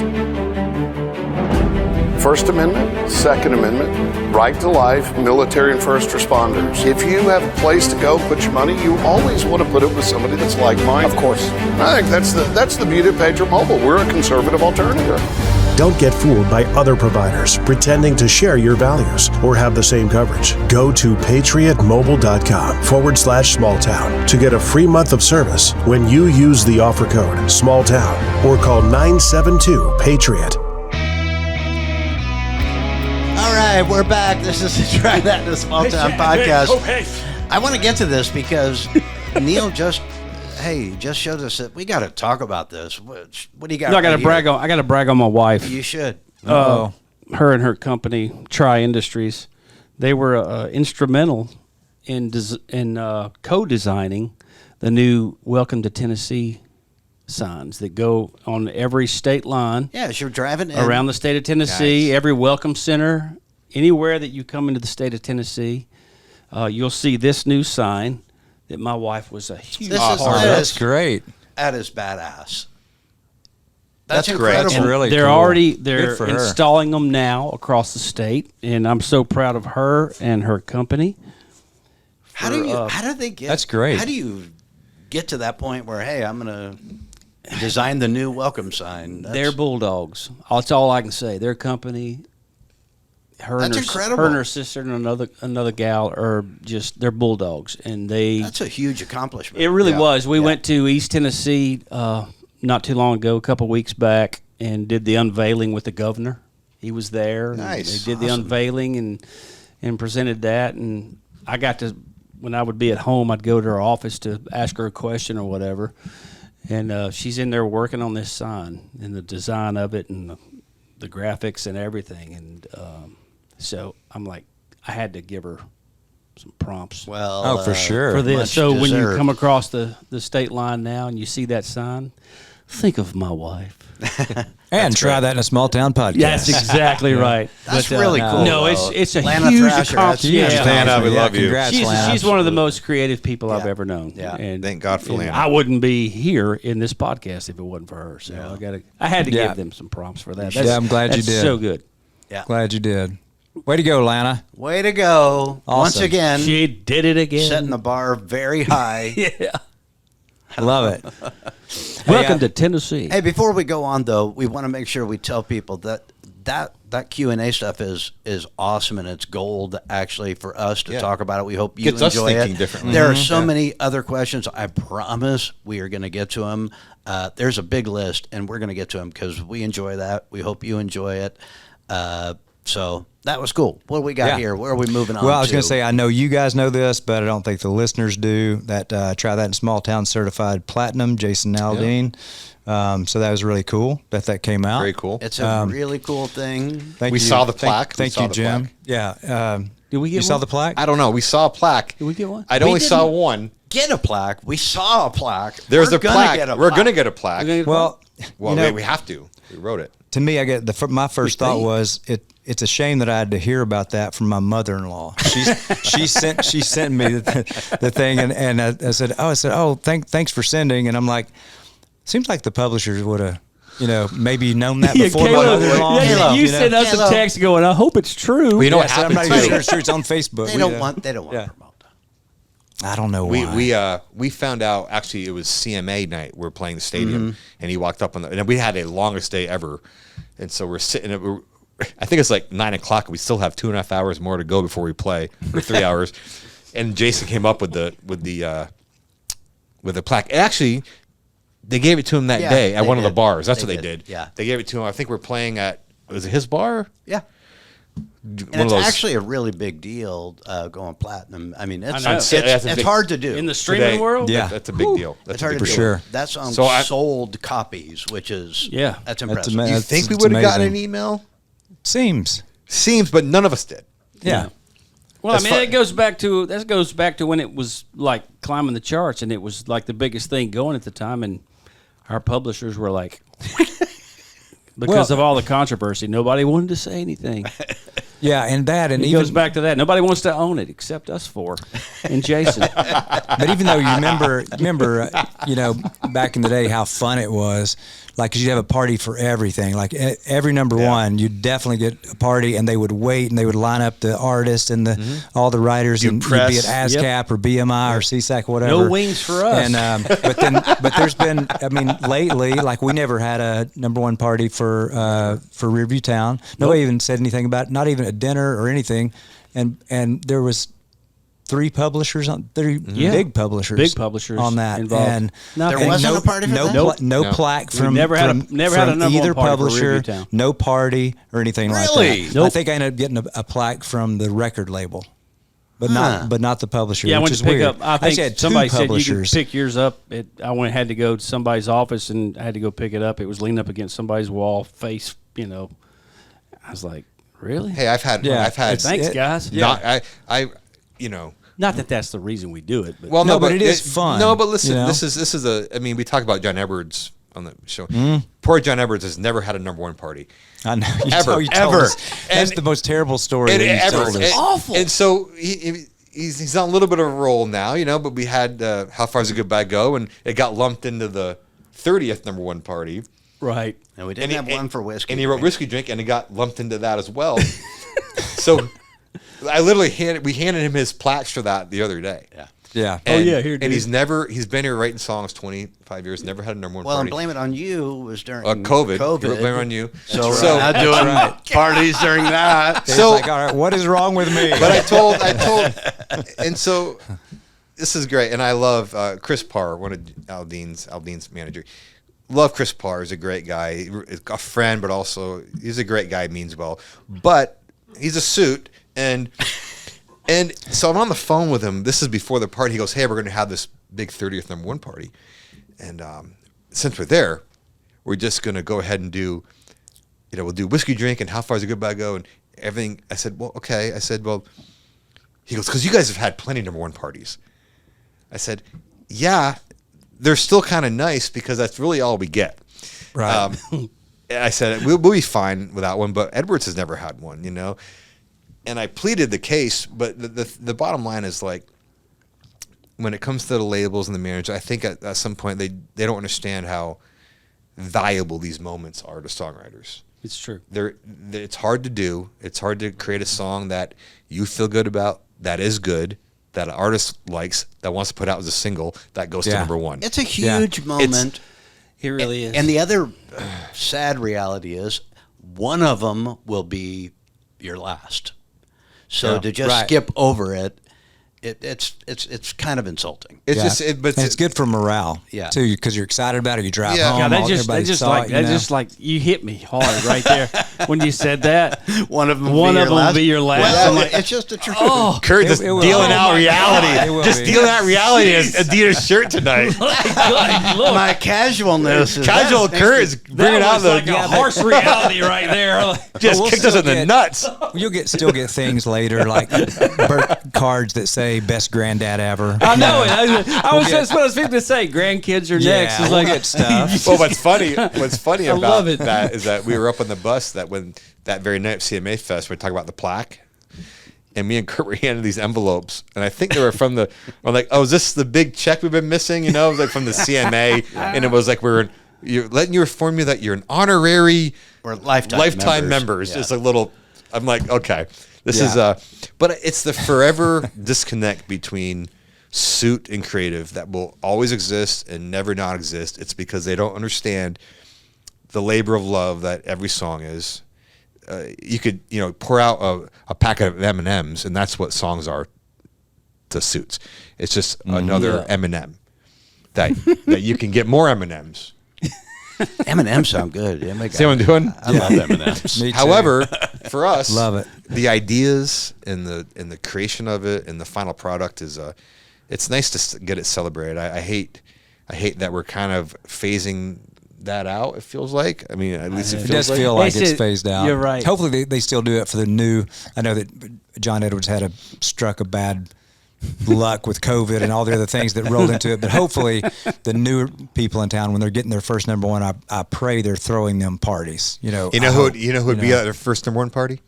First Amendment, Second Amendment, right to life, military and first responders. If you have a place to go put your money, you always want to put it with somebody that's like-minded. Of course. I think that's the beauty of Patriot Mobile. We're a conservative alternative. Don't get fooled by other providers pretending to share your values or have the same coverage. Go to patriotmobile.com/smalltown to get a free month of service when you use the offer code SMALLTOWN or call 972-PATRIOT. All right, we're back. This is the Try That in a Small Town podcast. I want to get to this because Neil just showed us that we got to talk about this. What do you got? No, I got to brag on my wife. You should. Her and her company, Tri Industries, they were instrumental in co-designing the new "Welcome to Tennessee" signs that go on every state line. Yeah, as you're driving in. Around the state of Tennessee, Nice. every welcome center, anywhere that you come into the state of Tennessee, you'll see this new sign that my wife was a huge This is part of. That's great. That is badass. That's great. incredible. That's really They're cool. already Good for her. installing them now across the state, and I'm so proud of her and her company. How do they get? That's great. How do you get to that point where, hey, I'm gonna design the new welcome sign? They're bulldogs. That's all I can say. Their company, That's incredible. her and her sister and another gal are they're bulldogs, and That's a huge accomplishment. It really Yeah. was. We Yeah. went to East Tennessee not too long ago, a couple weeks back, and did the unveiling with the governor. he was there. Nice. And they did the unveiling and presented that. And I got to, when I would be at home, I'd go to her office to ask her a question or whatever. And she's in there working on this sign and the design of it and the graphics and everything. And so I'm like, I had to give her some prompts. Well, for sure. For this. much So when you deserved. come across the state line now and you see that sign, think of my wife. And try that in a small town podcast. That's exactly right. That's But, really cool. No, though. it's a Lana huge Thrasher, accomplishment. that's Yeah. Lana, we love you. Congrats, Lana. She's one of the most creative people I've Yeah. ever known. Yeah. And, Thank God for and Lana. I wouldn't be here in this podcast if it wasn't for her. So I had to Yeah. give them some prompts for that. Yeah, I'm glad you that's did. So good. Glad you did. Way to go, Lana. Way to go. Once Awesome. again, She did it again. setting the bar very high. Yeah. I love it. Welcome to Tennessee. Hey, before we go on though, we want to make sure we tell people that Q&A stuff is awesome and it's gold actually for us to talk about it. We hope you Gets us enjoy thinking it. differently. There are so many other questions. I promise we are going to get to them. There's a big list and we're going to get to them because we enjoy that. We hope you enjoy it. So that was cool. What do we got here? Where are we moving on Well, I was to? going to say, I know you guys know this, but I don't think the listeners do. That Try That in Small Town certified platinum, Jason Aldean. So that was really cool that came out. Very cool. It's a really cool thing. Thank We you. saw the plaque. We Thank saw you, the Jim. plaque. Yeah. Did we get You saw one? the plaque? I don't know. We saw a plaque. Did we get one? I only saw one. Get a plaque. We saw a plaque. There's We're a gonna plaque. get a We're plaque. going to get a plaque. Well, Well, you know, we have to. We wrote it. to me, I get my first thought was it's a shame that I had to hear about that from my mother-in-law. She sent me the thing and I said thanks for sending, and I'm like, seems like the publishers would have maybe known that before my Caleb, mother-in-law. you sent us a Caleb. text going, I hope it's true. Well, you know what I'm happened not even too? sure it's on Facebook. They don't want to promote that. I don't know why. We found out actually it was CMA night. We're playing the stadium, and he walked up and we had the longest day ever, and so we're sitting. I think it's like 9 o'clock. And we still have 2.5 hours more to go before we play, or 3 hours. And Jason came up with the plaque. Actually, they gave it to him that day at one of the bars. That's what they did. Yeah, they gave it to him. I think we're playing at was it his bar? Yeah. And it's actually a really big deal going platinum. I mean, it's hard to do. In the streaming world? Yeah. That's a big deal. That's It's hard a to big do. deal. sure. That song So sold copies, which is that's impressive. ama- You That's- think we it's would have gotten an amazing. email? Seems. Seems, but none of us did. Yeah. Well, That's I mean, fun. that goes back to when it was like climbing the charts, and it was like the biggest thing going at the time, and our publishers were like, because of all the controversy, nobody wanted to say anything. Yeah, and It even goes back to that. Nobody wants to own it except us four and Jason. But even though you remember, back in the day how fun it was, like 'cause you'd have a party for everything. Like every number one, you'd definitely get a party, and they would wait and they would line up the artists and all the writers, and you'd be at ASCAP or BMI or CSAC or whatever. No wings for us. And but there's been, I mean, lately, like we never had a number one party for Riverview Town. Nobody even said anything about it, not even a dinner or anything, and there was three big publishers on that, involved. and There wasn't a party for that? no plaque We from never had a from number either one party for publisher, Riverview Town. no party or anything like Really? that. Nope. I think I ended up getting a plaque from the record label, but not the publisher. Yeah, I which went is to pick weird. up. I actually think had somebody two said you publishers. could pick yours up. I had to go to somebody's office and I had to go pick it up. It was leaning up against somebody's wall, face. I was like, really? Hey, I've had. Thanks, guys. Not, Not that that's the reason we do it, but Well, No, but it is fun, No, but listen, you know? this is a. I mean, we talk about John Edwards on the show. Poor John Edwards has never had a number one party. I know. Ever. You told us. That's And- the most terrible story that you told us. awful. And so he's on a little bit of a roll now, But we had How Far's a Goodbye Go, and it got lumped into the 30th number one party. right. And we didn't have one for whiskey. And he wrote Whiskey Drink, and it got lumped into that as well. So I literally we handed him his plaques for that the other day. Yeah. Yeah. And, here, dude. and he's been here writing songs 25 years, never had a number one Well, party. and Blame It On You was during COVID. COVID. Blame it on you. So we're not doing parties during that. It's So- like, all right, what is wrong with me? But I told, and so this is great, and I love Chris Parr, one of Aldean's manager. love Chris Parr. He's a great guy, a friend, but also he's a great guy. Means well, but he's a suit, and so I'm on the phone with him. This is before the party. He goes, "Hey, we're going to have this big 30th number one party, and since we're there, we're just going to go ahead and do, we'll do whiskey drink and how far is it goodbye go and everything." I said, "Well, okay." I said, "Well," he goes, "because you guys have had plenty of number one parties." I said, "Yeah, they're still kind of nice because that's really all we get." Right. I said, we'll be fine without one, but Edwards has never had one, And I pleaded the case, but the bottom line is, like, when it comes to the labels and the managers, I think at some point they don't understand how valuable these moments are to songwriters. It's true. It's hard to do. It's hard to create a song that you feel good about, that is good, that an artist likes, that wants to put out as a single, that goes to number one. It's a huge moment. It really is. And the other sad reality is one of them will be your last. So to just skip over it, it's kind of insulting. It's just, but it's good for morale, too, because you're excited about it. You drive home. Yeah, they just like you hit me hard right there when you said that. One of them will be your last. Well, like, it's just the truth. Kurt just dealing out reality. Just dealing out reality as Adidas shirt tonight. Look, my casualness. Casual Kurt is bringing out the like a harsh reality right there. Just kicked us in the nuts. You'll still get things later like cards that say "Best Granddad Ever." I know it. That's what I was thinking to say. Grandkids are next. We'll get stuff. Well, what's funny about that is that we were up on the bus that very night of CMA Fest, we talk about the plaque, and me and Kurt were handed these envelopes, and I think they were I'm like, "Oh, is this the big check we've been missing?" It was like from the CMA, and it was like you're letting you inform you that you're an honorary or lifetime members. Yeah. It's a little. I'm like, okay. This is but it's the forever disconnect between suit and creative that will always exist and never not exist. It's because they don't understand the labor of love that every song is. You could, pour out a packet of M&Ms, and that's what songs are to suits. It's just another M&M that you can get more M&Ms. M&Ms sound good. See what I'm doing? I love M&Ms. However, for us, love it. The ideas and the creation of it and the final product is it's nice to get it celebrated. I hate that we're kind of phasing that out. It feels like. I mean, at least it does feel like it's phased out. You're right. Hopefully, they still do it for the new. I know that John Edwards struck a bad luck with COVID and all the other things that rolled into it. But hopefully, the newer people in town, when they're getting their first number one, I pray they're throwing them parties. You know who would be at their first number one party?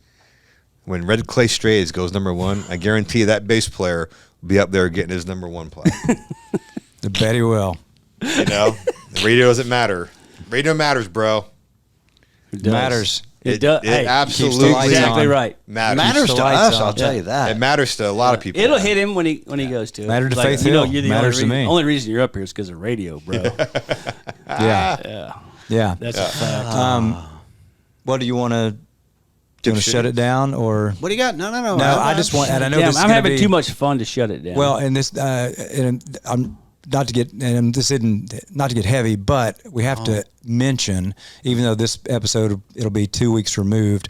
When Red Clay Strays goes number one, I guarantee that bass player will be up there getting his number one plaque. I bet he will. The radio doesn't matter. Radio matters, bro. It matters. It does. It absolutely exactly right. Matters to us. I'll tell you that. It matters to a lot of people. It'll hit him when he goes to it. Matter to Faith Hill. You're the matters to me. only reason you're up here is because of radio, bro. Yeah. That's a fact. What do you want to? Do you want to shut it down, or what do you got? No. I just want, and I know this I'm having too much fun to shut it down. Well, and this, and I'm not to get, and this isn't not to get heavy, but we have to mention, even though this episode it'll be 2 weeks removed,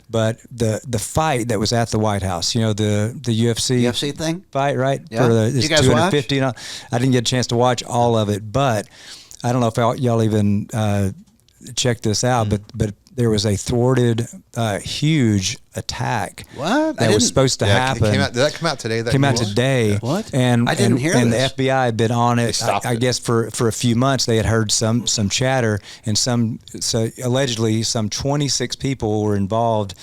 but the fight that was at the White House, the UFC thing fight, right? Yeah. For you guys 250. I didn't get a chance to watch all of it, but I don't know if y'all even checked this out, but there was a thwarted, huge attack. What? That was supposed to happen. Did that come out today? Came out today. What? And I didn't hear and this. the FBI had been on it. I guess for a few months they had heard some chatter, and so allegedly some 26 people were involved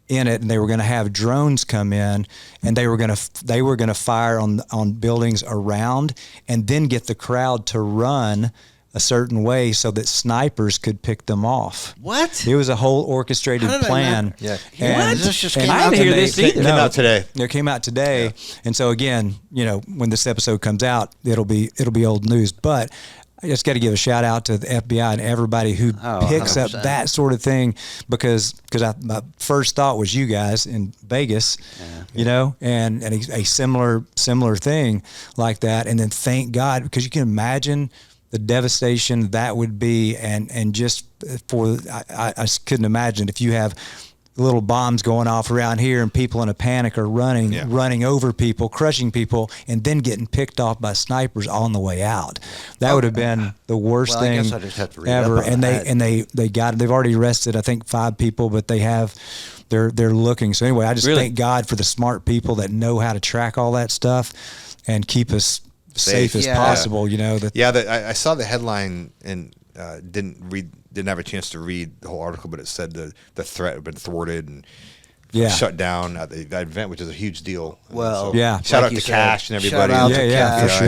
in it, and they were going to have drones come in, and they were going to fire on buildings around, and then get the crowd to run a certain way so that snipers could pick them off. What? It was a whole orchestrated plan. Yeah. And this just came I out didn't hear today. this either. It came out today. It came out today, and so again, when this episode comes out, it'll be old news. But I just got to give a shout out to the FBI and everybody who picks 100%. Up that sort of thing, because my first thought was you guys in Vegas, and a similar thing like that, and then thank God, because you can imagine the devastation that would be, and just for I couldn't imagine if you have little bombs going off around here and people in a panic are running over people, crushing people, and then getting picked off by snipers on the way out. That would have been the worst thing I guess I just have to read ever. up on They've already arrested I think 5 people, but they're looking. So anyway, I just thank God for the smart people that know how to track all that stuff and keep us safe as possible. You know that. I saw the headline and didn't have a chance to read the whole article, but it said the threat had been thwarted and shut down at the event, which is a huge deal. Well, shout out to Cash and everybody. Shout out to Cash,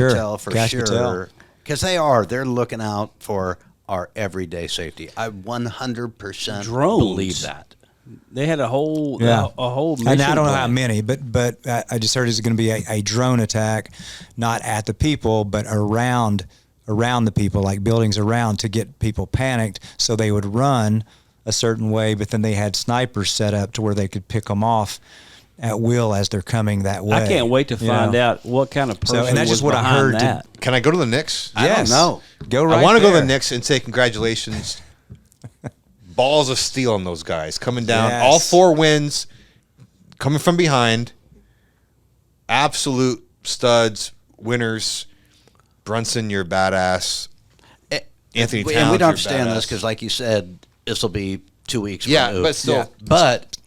for Cash sure. Patel. Because they're looking out for our everyday safety. I 100% believe that. They had a whole mission. And I don't know plan. how many, but I just heard it's going to be a drone attack, not at the people, but around the people, like buildings around, to get people panicked so they would run a certain way, but then they had snipers set up to where they could pick them off at will as they're coming that way. I can't wait to find out what kind of person and that's was just what I behind heard. that. Can I go to the Knicks? Yes. I don't know. Go right I want to go to there. the Knicks and say congratulations. Balls of steel on those guys coming down. Yes. All 4 wins coming from behind. Absolute studs, winners. Brunson, you're badass. Anthony Towns, and we don't you're understand this badass. because, like you said, this will be 2 weeks. Yeah, removed. but still. Yeah. But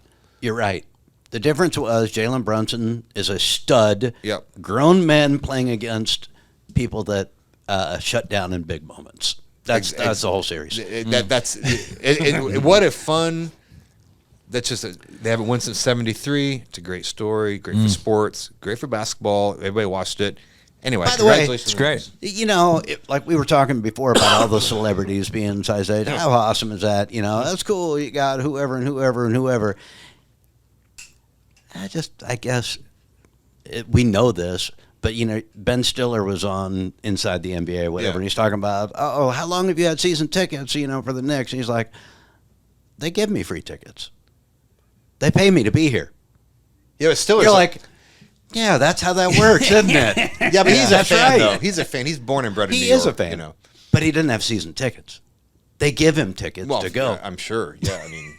you're right. The difference was Jalen Brunson is a stud. Yep. Grown men playing against people that shut down in big moments. That's the whole series. What a fun. That's just they haven't won since '73. It's a great story. Great for sports. Great for basketball. Everybody watched it. Anyway, By the way, congratulations. It's great. You know, like we were talking before about all the celebrities being size 8. How awesome is that? You know, that's cool. You got whoever and whoever and whoever. I guess we know this, but you know, Ben Stiller was on Inside the NBA or whatever, and he's talking about, how long have you had season tickets? You know, for the Knicks, and he's like, they give me free tickets. They pay me to be here. Yeah, but still, You're like, yeah, that's how that works, isn't it? yeah, but he's a That's fan right. though. He's a fan. He's born and bred in New He York. is a fan, You know. but he didn't have season tickets. They give him tickets to go. I'm sure. Yeah, I mean,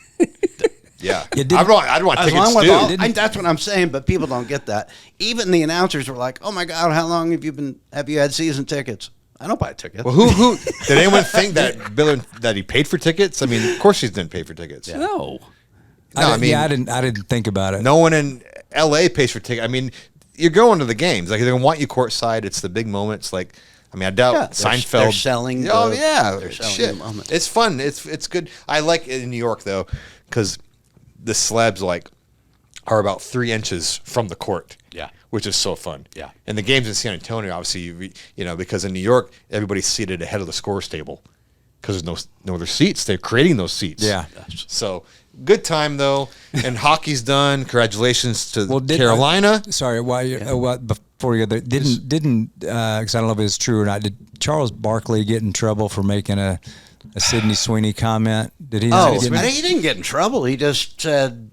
yeah. didn't- I'd want As tickets long with too. all, that's what I'm saying, but people don't get that. Even the announcers were like, "Oh my God, how long have you had season tickets?" I don't buy tickets. Well, who did anyone think that he paid for tickets? I mean, of course he didn't pay for tickets. No. No, I mean, I didn't think about it. no one in L.A. pays for tickets. I mean, you're going to the games. Like, they're going to want you courtside. It's the big moments. Like, I mean, I doubt Seinfeld. They're selling. Oh, yeah. They're selling Shit. the moment. It's fun. It's good. I like it in New York, though, because the celebs, are about 3 inches from the court. Yeah. Which is so fun. Yeah. And the games in San Antonio, obviously, because in New York, everybody's seated ahead of the scorer's table because there's no other seats. They're creating those seats. Yeah. So good time though, and hockey's done. Congratulations to Carolina. Sorry, before you go there, didn't because I don't know if it's true or not. Did Charles Barkley get in trouble for making a Sidney Sweeney comment? Did he? He didn't get in trouble. He just said.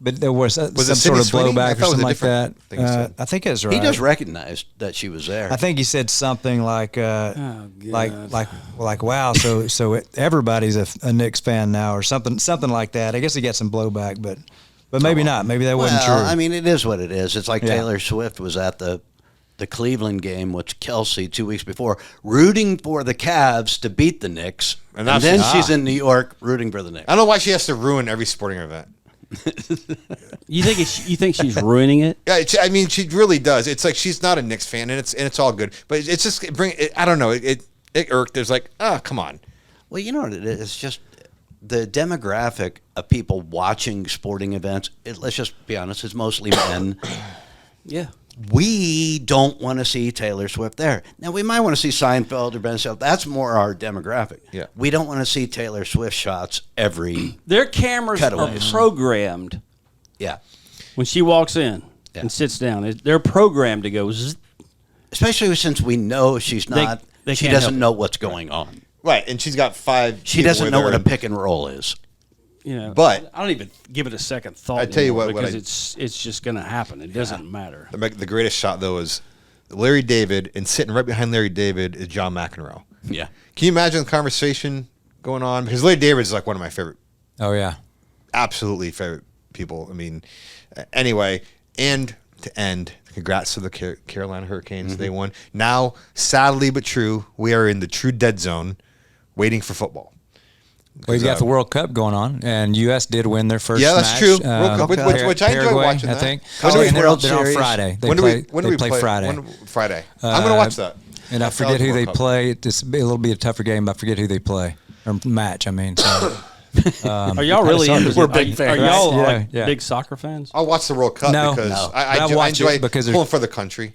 But there was some it sort of Sidney Sweeney? I blowback thought or it was something a like different that. thing he said. I think that's right. He just recognized that she was there. I think he said something like wow, so everybody's a Knicks fan now, or something like that. I guess he got some blowback, but maybe not. Maybe that wasn't true. I mean, it is what it is. It's like Yeah. Taylor Swift was at the Cleveland game with Kelsey 2 weeks before, rooting for the Cavs to beat the Knicks, and then she's in New York rooting for the Knicks. I don't know why she has to ruin every sporting event. You think she's ruining it? Yeah, I mean, she really does. It's like she's not a Knicks fan, and it's all good. But it's just I don't know. It irked. There's like, come on. Well, you know what it is? It's just the demographic of people watching sporting events. Let's just be honest, it's mostly men. Yeah. We don't want to see Taylor Swift there. Now, we might want to see Seinfeld or Ben Stiller. That's more our demographic. Yeah. We don't want to see Taylor Swift shots every... Their cameras Cutaways. are programmed Yeah. when she walks in and sits down. They're programmed to go zzz. Especially since we know she's not... they she can't doesn't help know what's going on. Right, and she's got 5. She doesn't know what a pick and roll is. But I don't even give it a second thought. I tell you what because it's just going to happen. It doesn't matter. The greatest shot though is Larry David, and sitting right behind Larry David is John McEnroe. Yeah. Can you imagine the conversation going on? Because Larry David is like one of my favorite, absolutely favorite people. I mean, anyway, and to end, congrats to the Carolina Hurricanes. They won. Now, sadly but true, we are in the true dead zone waiting for football. Well, you got the World Cup going on, and U.S. did win their first match. Yeah, that's true. World Cup, which I enjoy watching. I think. They're on Friday. When do we play Friday? Friday. I'm going to watch that. And I forget who they play. It's a little bit a tougher game. I forget who they play or match. I mean, so, are y'all really? We're big fans. Are y'all big soccer fans? I'll watch the World Cup because I enjoy pulling for the country.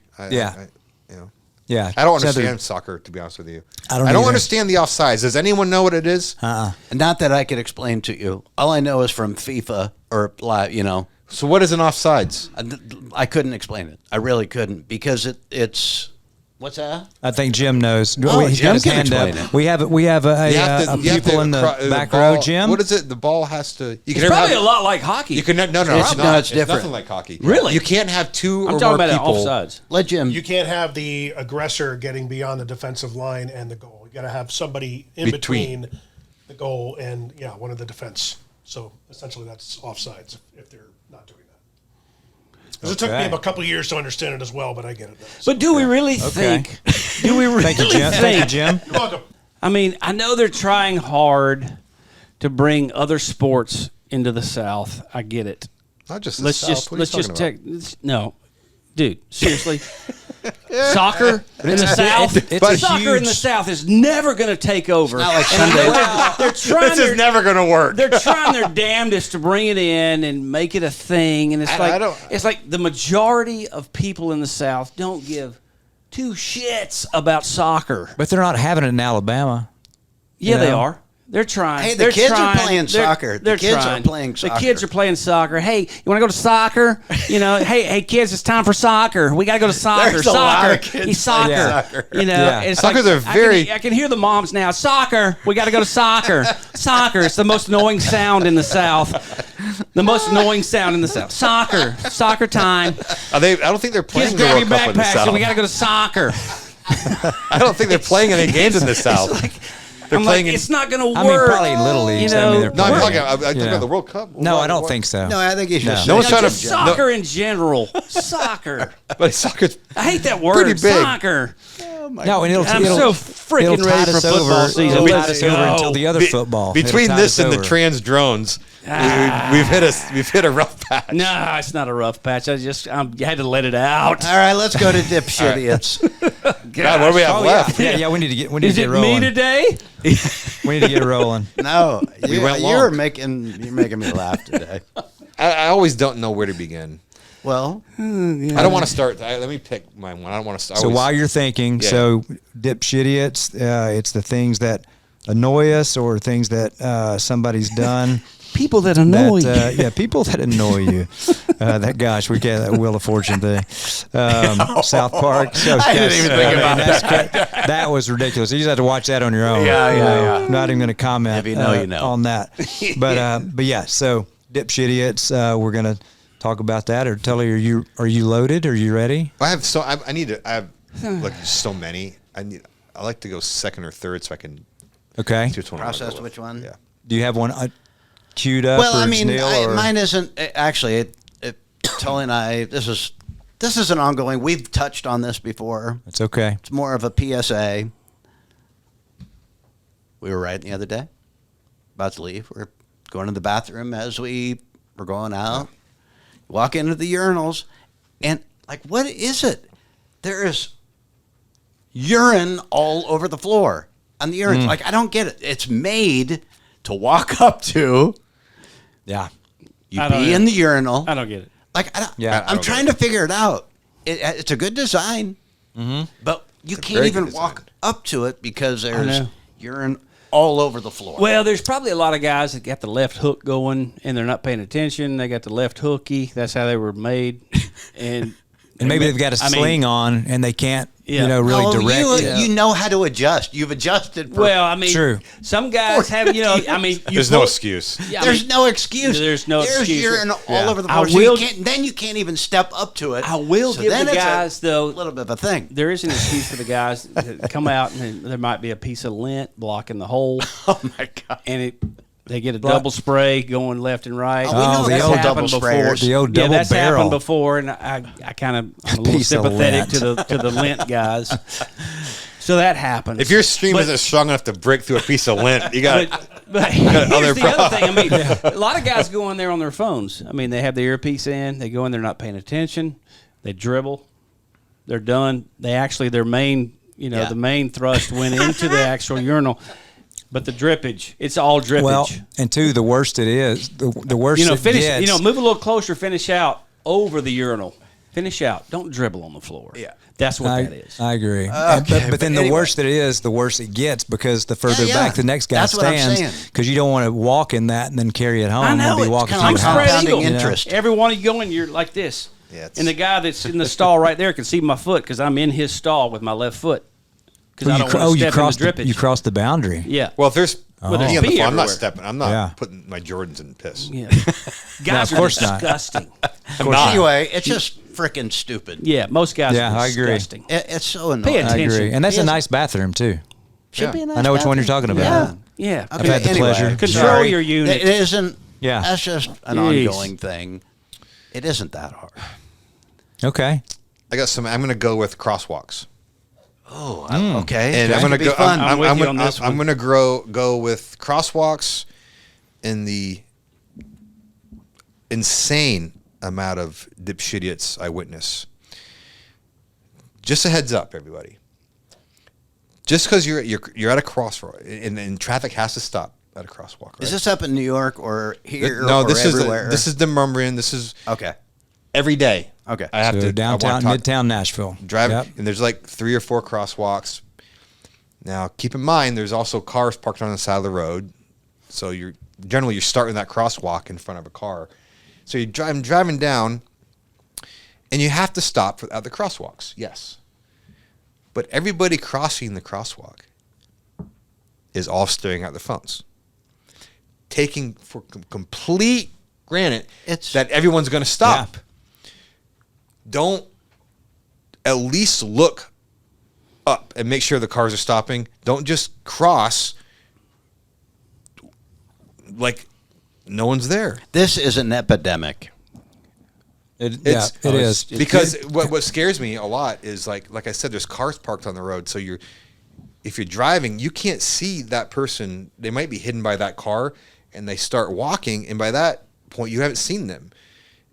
Yeah, I don't understand soccer, to be honest with you. I don't understand the offsides. Does anyone know what it is? Not that I could explain to you. All I know is from FIFA or live. So what is an offsides? I couldn't explain it. I really couldn't because it's. What's that? I think Jim knows. Oh, He's Jim got his can hand explain up. it. We have a pupil in the back row, Jim. What is it? The ball has to. It's probably a lot like hockey. You can no, it's different. Nothing like hockey. Really? You can't have two I'm or talking more about people. offsides. Let Jim. You can't have the aggressor getting beyond the defensive line and the goal. You got to have somebody in between the goal and one of the defense. So essentially, that's offsides if they're not doing that. Because it took me a couple of years to understand it as well, but I get it now. But do we really think? Do we really Thank you, Jim. Thank you, Jim. You're welcome. I mean, I know they're trying hard to bring other sports into the South. I get it. Not just the South. What are you talking about? No, dude, seriously. Soccer in the South. Soccer in the South is never going to take over. Not like Sunday. They're trying. This is never going to work. They're trying their damnedest to bring it in and make it a thing, and it's like the majority of people in the South don't give two shits about soccer. But they're not having it in Alabama. Yeah, they are. They're trying. Hey, the kids are playing soccer. The kids are playing soccer. The kids are playing soccer. Hey, you want to go to soccer? Hey, kids, it's time for soccer. We got to go to soccer. There's a lot of kids He's soccer. soccer. It's Soccer's like, a very. I can hear the moms now. Soccer. We got to go to soccer. Soccer. It's the most annoying sound in the South. The most annoying sound in the South. Soccer. Soccer time. I don't think they're playing Kids, the grab World your Cup in the backpacks South. and we got to go to soccer. I don't think they're playing any games in the South. They're playing. It's not going to work. I mean, probably in little leagues. You know, No, I'm talking about the World Cup. No, I don't think so. No, I think you should. No one's trying to. Soccer in general. Soccer. But soccer's. I hate that word. Pretty big. Soccer. No, and I'm so freaking ready for football season. It'll tide us over until the other football. Between this and the trans drones, we've hit a rough patch. No, it's not a rough patch. I had to let it out. All right, let's go to Dipshidiots. God, what do we have left? Yeah, we need to get rolling. Is it me today? We need to get rolling. No, went long. you're making me laugh today. I always don't know where to begin. Well, I don't want to start. Let me pick my one. I don't want to start. So while you're thinking, so dipshidiots, it's the things that annoy us or things that somebody's done. People that annoy you. Yeah, people that annoy you. We get that Wheel of Fortune thing. South Park. So, I didn't even think about that. That was ridiculous. You just have to watch that on your own. Yeah. I'm not even going to comment If you know, you know. on that. But yeah, so dipshidiots, we're going to talk about that. Or tell you, are you loaded? Are you ready? I have like so many. I like to go second or third so I can. Okay. Process which one? Yeah. Do you have one queued up? Well, or I mean, Neil, mine isn't actually. Tully and I, this is an ongoing. We've touched on this before. It's okay. It's more of a PSA. We were riding the other day, about to leave. We're going to the bathroom as we were going out. Walk into the urinals, and like, what is it? There is urine all over the floor on the urinals. Like, I don't get it. It's made to walk up to. Yeah. You pee in the urinal. I don't get it. Like, I'm trying to figure it out. It's a good design, but you can't even walk up to it because there's urine all over the floor. Well, there's probably a lot of guys that got the left hook going and they're not paying attention. They got the left hooky. That's how they were made. And maybe they've got a sling on and they can't really direct. You know how to adjust. You've adjusted. Well, I mean, True. Some guys have, I mean, There's no excuse. There's no excuse. There's no excuse. You're all over the I place. will- Then you can't even step up to it. I will give then the it's guys, though, a little bit of a thing. there is an excuse for the guys that come out and there might be a piece of lint blocking the hole. Oh my God! And they get a double spray going left and right. Oh, we know the That's old happened double before. sprayers. The old double that's barrel. happened before, and I'm a little piece of sympathetic lint. to the lint guys. So that happens. If your stream isn't strong enough to break through a piece of lint, you got. But here's the other thing. I mean, a lot of guys go in there on their phones. I mean, they have the earpiece in. They go in there not paying attention. They dribble. They're done. Their main, the main thrust went into the actual urinal. But the drippage, it's all drippage. Well, and two, the worst it is, the worst it finish. gets. Move a little closer. Finish out over the urinal. Finish out. Don't dribble on the floor. Yeah. That's what that is. I agree. Okay, but then anyway. the worse it is, the worse it gets because the further Yeah, back the next guy that's what I'm saying. stands, because you don't want to walk in that and then carry it home. I know, and be it's walking kinda through like your house. compounding Eagle. interest. Every one of you going, you're like this. Yeah, and the guy that's in the stall right there can see my foot because I'm in his stall with my left foot. Because I don't want to step in the drippage. You crossed the boundary. Yeah. Well, if there's Well, there's pee on the pee floor, I'm not everywhere. stepping. I'm not Yeah. putting my Jordans in piss. Yeah. No, Guys of course are not. disgusting. Anyway, it's just freaking stupid. Yeah, most guys Yeah, are I agree. disgusting. It's so annoying. Pay I attention. agree. And that's a Yes. nice bathroom, too. Should be a nice I know which one you're bathroom. talking about. Yeah. I've had the pleasure. Control Sorry. your unit. It isn't. Yeah. That's just an Jeez. ongoing thing. It isn't that hard. Okay. I got some. I'm going to go with crosswalks. Oh, okay. And That I'm could going to be go. fun. I'm with you on this I'm one. going to go with crosswalks in the insane amount of dipshidiots I witness. Just a heads up, everybody. Just because you're at a crossroad and traffic has to stop at a crosswalk. Right? Is this up in New York or here? No, or this everywhere? is Demonbreun. This is Okay. every day. Okay. I have So to downtown, Midtown Nashville. drive, Yep. and there's like 3 or 4 crosswalks. Now, keep in mind, there's also cars parked on the side of the road. So you're starting that crosswalk in front of a car. So you're driving down, and you have to stop at the crosswalks. Yes, but everybody crossing the crosswalk is all staring at their phones, taking for complete granted that everyone's going to stop. Don't at least look up and make sure the cars are stopping. Don't just cross like no one's there. This is an epidemic. It is. Because what scares me a lot is like I said, there's cars parked on the road. So if you're driving, you can't see that person. They might be hidden by that car, and they start walking, and by that point, you haven't seen them.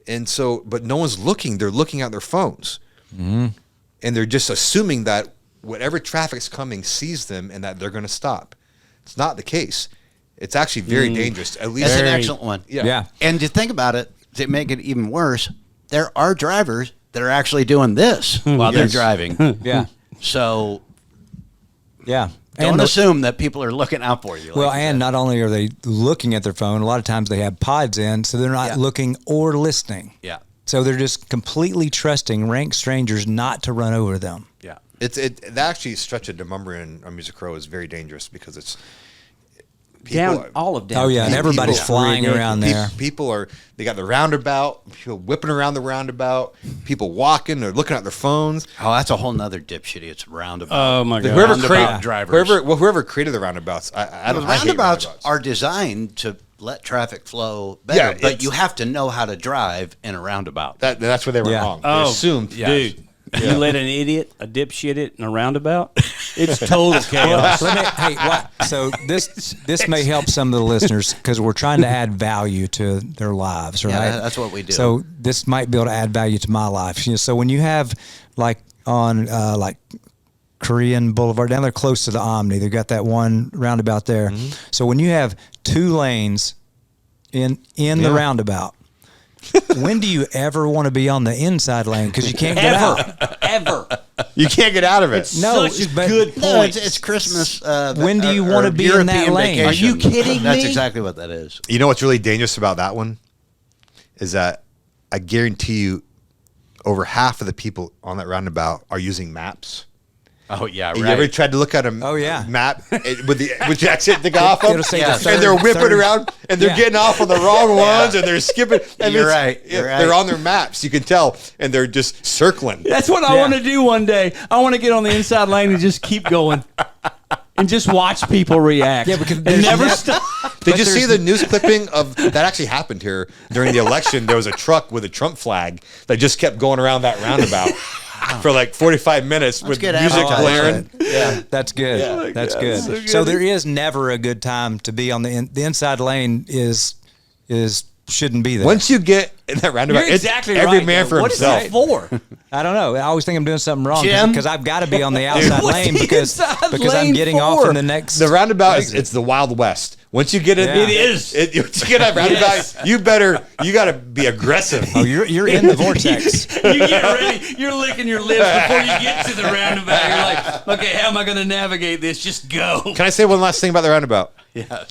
And so, but no one's looking. They're looking at their phones, and they're just assuming that whatever traffic's coming sees them and that they're going to stop. It's not the case. It's actually very dangerous. At least That's an excellent one. Yeah. And to think about it, to make it even worse, there are drivers that are actually doing this while they're driving. Yeah. So Yeah. don't assume that people are looking out for you. Well, like you and said. not only are they looking at their phone, a lot of times they have pods in, so they're not looking or listening. Yeah. So they're just completely trusting rank strangers not to run over them. Yeah. That actually stretch of Demonbreun on Music Row is very dangerous because it's all of downtown. Oh, yeah, and everybody's people- flying around there. They got the roundabout, people whipping around the roundabout, people walking, they're looking at their phones. Oh, that's a whole nother dipshit. It's roundabout. Oh my god. Whoever created the roundabouts, I don't. I hate Roundabouts are designed to let traffic flow better, Yeah, but it's- you have to know how to drive in a roundabout. That's where they were wrong. They assumed, dude. You let an idiot, a dipshit in a roundabout, it's total chaos. So this may help some of the listeners because we're trying to add value to their lives, right? Yeah, that's what we do. So this might be able to add value to my life. So when you have like on like Korean Boulevard down there close to the Omni, they've got that one roundabout there. Mm-hmm. So when you have 2 lanes in the roundabout. When do you ever want to be on the inside lane? Because you can't get out. Ever. You can't get out of it. No, Such a but- good point. No, it's Christmas. When do you want to be in that European lane? vacation. Are you kidding That's me? exactly what that is. You know what's really dangerous about that one is that I guarantee you over half of the people on that roundabout are using maps. Oh yeah, You right. ever tried to look at a map with the exit to go off of? It'll say the and third- they're whipping third- around and they're getting off on the wrong ones and they're skipping. And You're it's- right, you're They're right. on their maps. You can tell, and they're just circling. That's what I want to do one day. I want to get on the inside lane and just keep going. And just watch people react. Yeah, because and there's never net- stop. Did you see the news clipping of that actually happened here during the election? There was a truck with a Trump flag that just kept going around that roundabout for like 45 minutes with good music advertising. blaring. Yeah, that's good. That's good. So there is never a good time to be on the inside lane. Is shouldn't be there. Once you get in that roundabout, You're exactly it's every right, man though. for What is himself. that for? I don't know. I always think I'm doing something wrong Jim? because I've got to be on the outside What's lane the because inside I'm lane getting off for? in the next. The roundabout is exit. it's the Wild West. Once you get in, Yeah. It is. Once you get that roundabout, Yes. you got to be aggressive. Oh, you're in the vortex. You get ready. You're licking your lips before you get to the roundabout. You're like, okay, how am I going to navigate this? Just go. Can I say one last thing about the roundabout?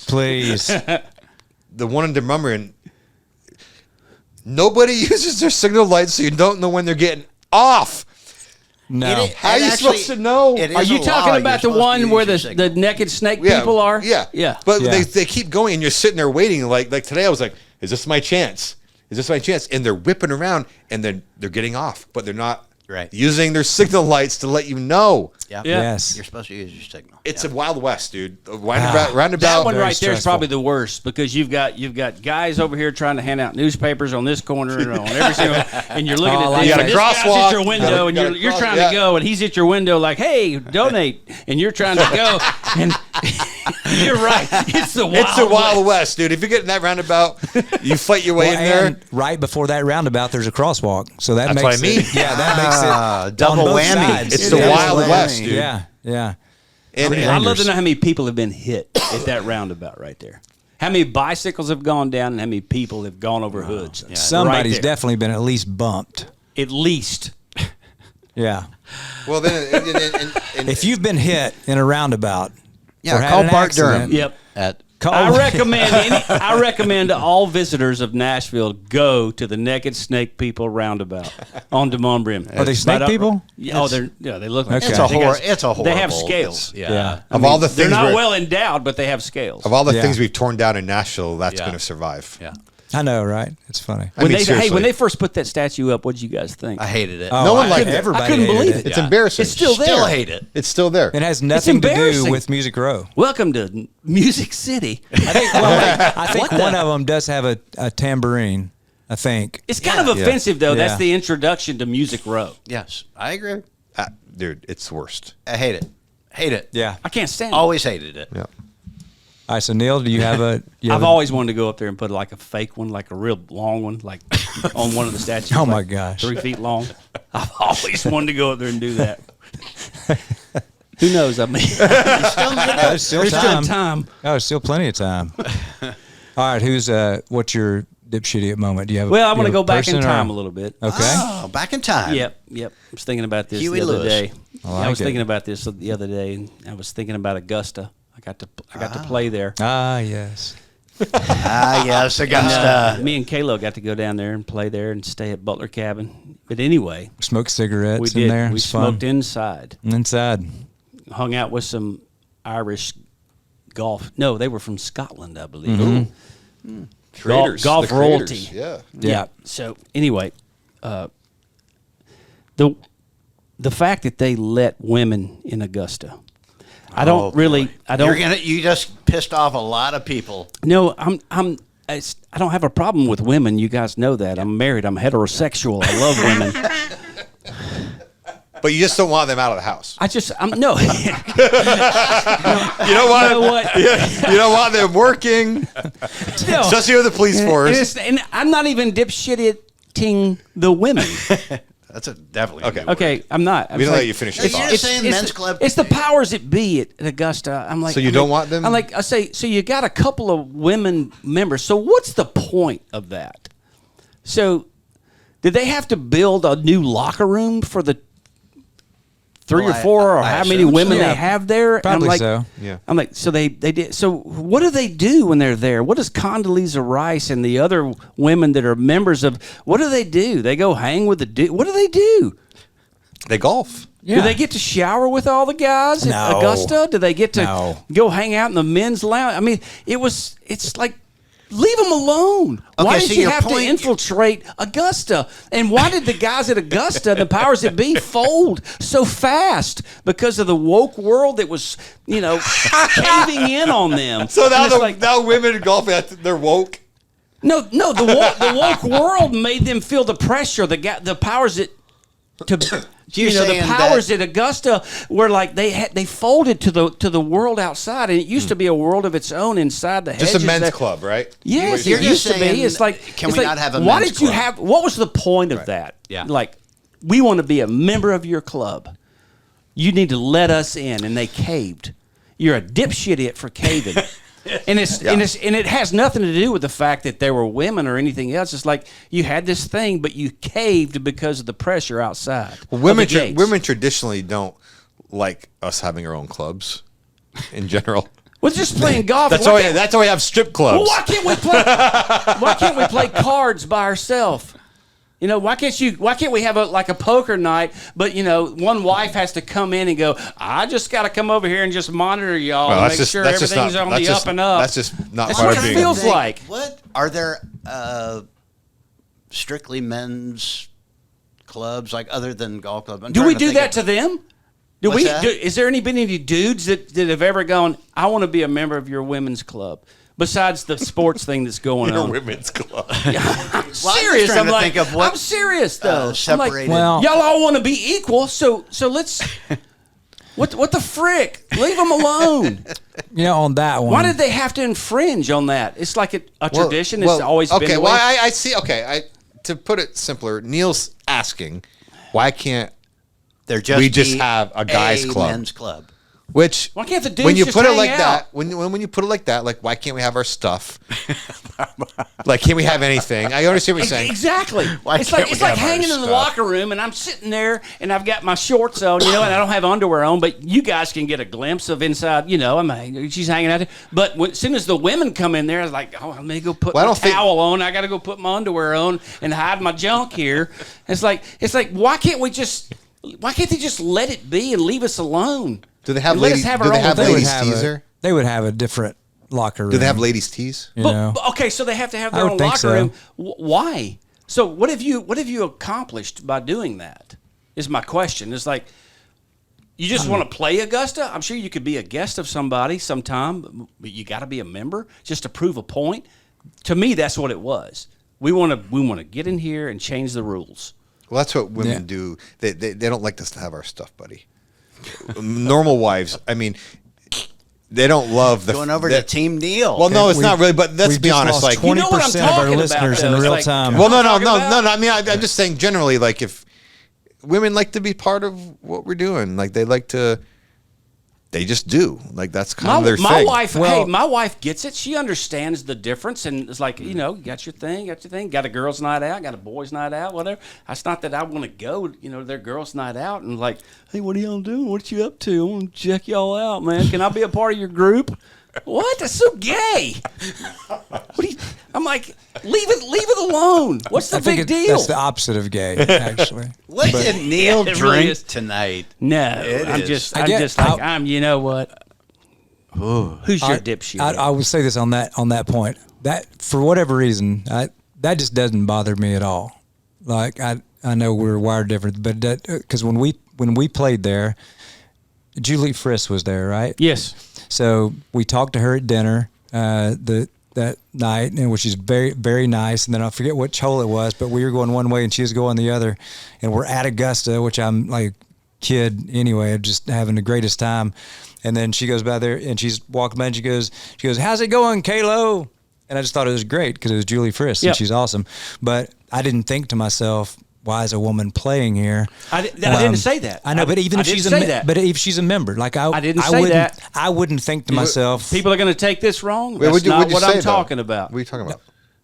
Please. The one in Demonbreun, nobody uses their signal lights, so you don't know when they're getting off. No. How are you supposed to know? Are you talking about the one where the naked snake people are? Yeah, Yeah. But Yeah. they keep going, and you're sitting there waiting. Like today, I was like, "Is this my chance? Is this my chance?" And they're whipping around, and then they're getting off, but they're not using their signal lights to let you know. Yeah. Yes. You're supposed to use your signal. It's a Wild West, dude. The roundabout. That one Very right there is stressful. probably the worst because you've got guys over here trying to hand out newspapers on this corner and on every single, and you're looking Oh, at you this. got a and this guy's crosswalk. at your window, and You got a you're trying yeah. to go, and he's at your window like, "Hey, donate," and you're trying to go, and you're right. It's the Wild West, dude. If you get in that roundabout, you fight your way Well, in there. and right before that roundabout, there's a crosswalk, so that That's makes what I mean. it. Yeah, that makes it double on both whammy. sides. It's It the is Wild whammy. West, dude. Yeah, yeah. And I'd love to know how many people have been hit at that roundabout right there. How many bicycles have gone down and how many people have gone over hoods? Somebody's right there. definitely been at least bumped. At least. Yeah. well, then, and If you've been hit in a roundabout, Yeah, or had call an Bart accident, Durham. Yep. At I recommend to all visitors of Nashville go to the Naked Snake People Roundabout on Demonbreun. Are they snake people? Yeah, they look like Okay. It's a they got- it's a horrible. They have scales. Yeah. of all the They're things not we're- well endowed, but they have scales. of all the Yeah. things we've torn down in Nashville, that's Yeah. going to survive. Yeah. I know, right? It's funny. I mean, Hey, seriously. when they first put that statue up, what did you guys think? I hated it. Oh, No one liked it. Everybody I couldn't hated believe it. It's embarrassing. It's still there. Still hate it. It's still there. It has nothing to do embarrassing. with Music Row. Welcome to Music City. I think What one the- of them does have a tambourine. I think. It's kind of offensive, though. Yeah. That's the introduction to Music Row. Yes, I agree. Dude, it's the worst. I hate it. Hate it. Yeah. I can't stand it. Always hated it. Yeah. All right. So Neil, do you have a? You have I've a- always wanted to go up there and put like a fake one, like a real long one, like on one of the statues. Oh, my like gosh. 3 feet long. I've always wanted to go up there and do that. Who knows? I mean, There's still there's time. still time. Oh, there's still plenty of time. All right. Who's what's your dipshidiot moment? Do you have? Well, I you want to have go back in person or- time a little bit. Okay. Oh, back in time. Yep. I was thinking about this Huey the other Lewis. day. I I was like it. thinking about this the other day, and I was thinking about Augusta. I got to play there. Ah, yes. Ah, yes, And, Augusta. me and Kayla got to go down there and play there and stay at Butler Cabin. But anyway, Smoke cigarettes we in did. there. We It's smoked fun. inside. Inside. Hung out with some Irish golf. No, they were from Scotland, I believe. Mm-hmm. Creators, golf the creators, royalty. Yeah. Yeah. So anyway, the fact that they let women in Augusta, I don't really. I don't. You just pissed off a lot of people. No, I don't have a problem with women. You guys know that. I'm married. I'm heterosexual. I love women. But you just don't want them out of the house. I'm no. You don't want You know what? You don't want them working, No. especially with the police force. And I'm not even dipshitting the women. That's definitely Okay. Okay, I'm not. We don't let you finish your You're thought. saying men's club. It's the powers that be at Augusta. I'm like, So you don't want them? I'm like, I say, so you got a couple of women members. So what's the point of that? So did they have to build a new locker room for the three Well, or four or I how many assume women so. they have there? And Probably I'm like, so. Yeah. I'm like, so they did. So what do they do when they're there? What does Condoleezza Rice and the other women that are members of? What do? They go hang with the dude. What do they do? They golf. Yeah. Do they get to shower with all the guys at No. Augusta? Do they get to No. go hang out in the men's lounge? I mean, it's like, leave them alone. Okay, Why so did you your have to point- infiltrate Augusta? And why did the guys at Augusta, the powers that be, fold so fast? Because of the woke world that was, caving in on them. So now And it's now women in golf, they're woke. No, the woke world made them feel the pressure. The powers that You're the saying powers that- at Augusta were like they folded to the world outside, and it used to be a world of its own inside the hedges. Just a men's that- club, right? Yes, You're it just used to saying, be. It's like, can it's we like, not have a why men's did you club? have? What was the point of that? Yeah. Like, we want to be a member of your club. You need to let us in, and they caved. You're a dipshidiot for caving. And it has nothing to do with the fact that there were women or anything else. It's like you had this thing, but you caved because of the pressure outside. Well, of the gates. women traditionally don't like us having our own clubs in general. Well, just playing golf. That's why we have strip clubs. Well, why can't we play? Why can't we play cards by ourselves? Why can't we have a poker night? But one wife has to come in and go, I just got to come over here and just monitor y'all and make sure everything's on the up and up. That's just not That's part what of it being. feels like. What are there strictly men's clubs like other than golf club? Do we do that to them? What's that? Is there been any dudes that have ever gone, I want to be a member of your women's club? Besides the sports thing that's going Your on. women's club. I'm serious. trying I'm to like, think of what, I'm serious though. I'm like, separated. Well- y'all all want to be equal, so let's. What the frick? Leave them alone. On that one. Why did they have to infringe on that? It's like a tradition. It's always been okay. the Well, way. I see. Okay, to put it simpler, Neil's asking, why can't They're just we just have a guys' club? men's club. Which Why can't the dudes when you just put it hang like out? that, when you put it like that, like why can't we have our stuff? Like, can't we have anything? I understand what you're saying. Exactly. It's can't like we have our hanging in the stuff? locker room, and I'm sitting there, and I've got my shorts on, and I don't have underwear on, but you guys can get a glimpse of inside. She's hanging out there. But as soon as the women come in there, I was like, oh, I'm gonna go put my towel on. I got to go put my underwear on and hide my junk here. It's like why can't they just let it be and leave us alone? Do they have And let ladies? us have Do our they own have thing. ladies' teaser? They would have a different locker room. Do they have ladies' tees? But, okay, so they have to have their would own think locker so. room. Why? So what have you accomplished by doing that? Is my question. It's like, you just want to play Augusta? I'm sure you could be a guest of somebody sometime, but you got to be a member just to prove a point. To me, that's what it was. We want to get in here and change the rules. Well, that's what women do. They don't like us to have our stuff, buddy. Normal wives, I mean, they don't love the Going over to Team Neil. Well, no, it's not really. But let's We've be just honest. lost Like, 20% You know what I'm of our talking about, listeners though. in It's real like- time. well, no. talking about? I mean, I'm just saying generally. Like, if women like to be part of what we're doing, like they like to. They just do. Like, that's kind of their my thing. wife, Well- my wife gets it. She understands the difference, and it's like, you got your thing, got a girls' night out, got a boys' night out, whatever. It's not that I want to go, their girls' night out, and like, hey, what are y'all doing? What you up to? I want to check y'all out, man. Can I be a part of your group? What? That's so gay. I'm like, leave it alone. What's the I think big deal? That's the opposite of gay, actually. What did Neil It really drink is. tonight? No, It I'm is. just I get- like, I'll- you know what? Who's your dipshit? I would say this on that point. That for whatever reason, that just doesn't bother me at all. Like I know we're wired different, but because when we played there, Julie Friss was there, right? Yes. So we talked to her at dinner that night, and which is very, very nice. And then I forget which hole it was, but we were going one way and she was going the other. And we're at Augusta, which I'm like kid anyway, just having the greatest time. And then she goes by there and she's walking by and she goes, how's it going, Kalo? And I just thought it was great because it was Julie Friss and she's awesome. But I didn't think to myself, why is a woman playing here? I didn't say that. I know, but even if she's a member, like I didn't say that. I wouldn't think to myself. People are going to take this wrong. Wait, That's not what'd you what say, I'm though? talking about. What are you talking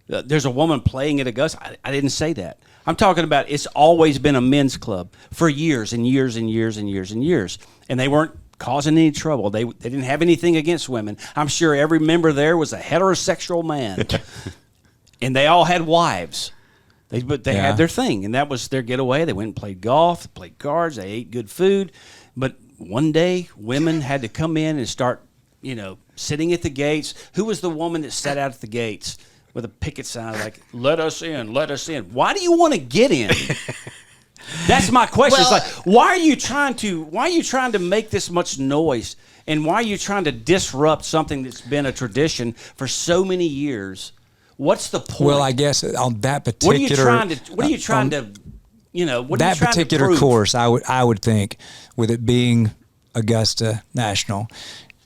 about? There's a woman playing at Augusta. I didn't say that. I'm talking about it's always been a men's club for years and years and years and years and years, and they weren't causing any trouble. They didn't have anything against women. I'm sure every member there was a heterosexual man, and they all had wives. But they Yeah. had their thing, and that was their getaway. They went and played golf, played cards, they ate good food. But one day, women had to come in and start, sitting at the gates. Who was the woman that sat out at the gates with a picket sign like, let us in, let us in? Why do you want to get in? That's my question. Well, it's like, why are you trying to make this much noise? And why are you trying to disrupt something that's been a tradition for so many years? What's the point? Well, I guess on that particular. What are you trying to that particular course, I would think, with it being Augusta National,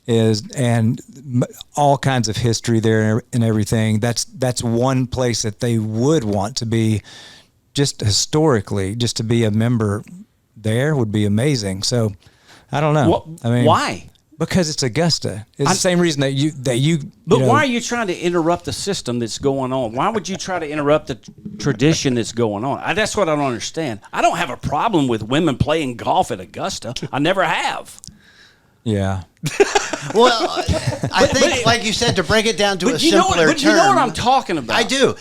and all kinds of history there and everything. That's one place that they would want to be, just historically, just to be a member there would be amazing. So, I don't know. Why? Because it's Augusta. It's the same reason that you. But why are you trying to interrupt the system that's going on? Why would you try to interrupt the tradition that's going on? That's what I don't understand. I don't have a problem with women playing golf at Augusta. I never have. Yeah. Well, I think, like you said, to break it down to a simpler term. You know what I'm talking about. I do.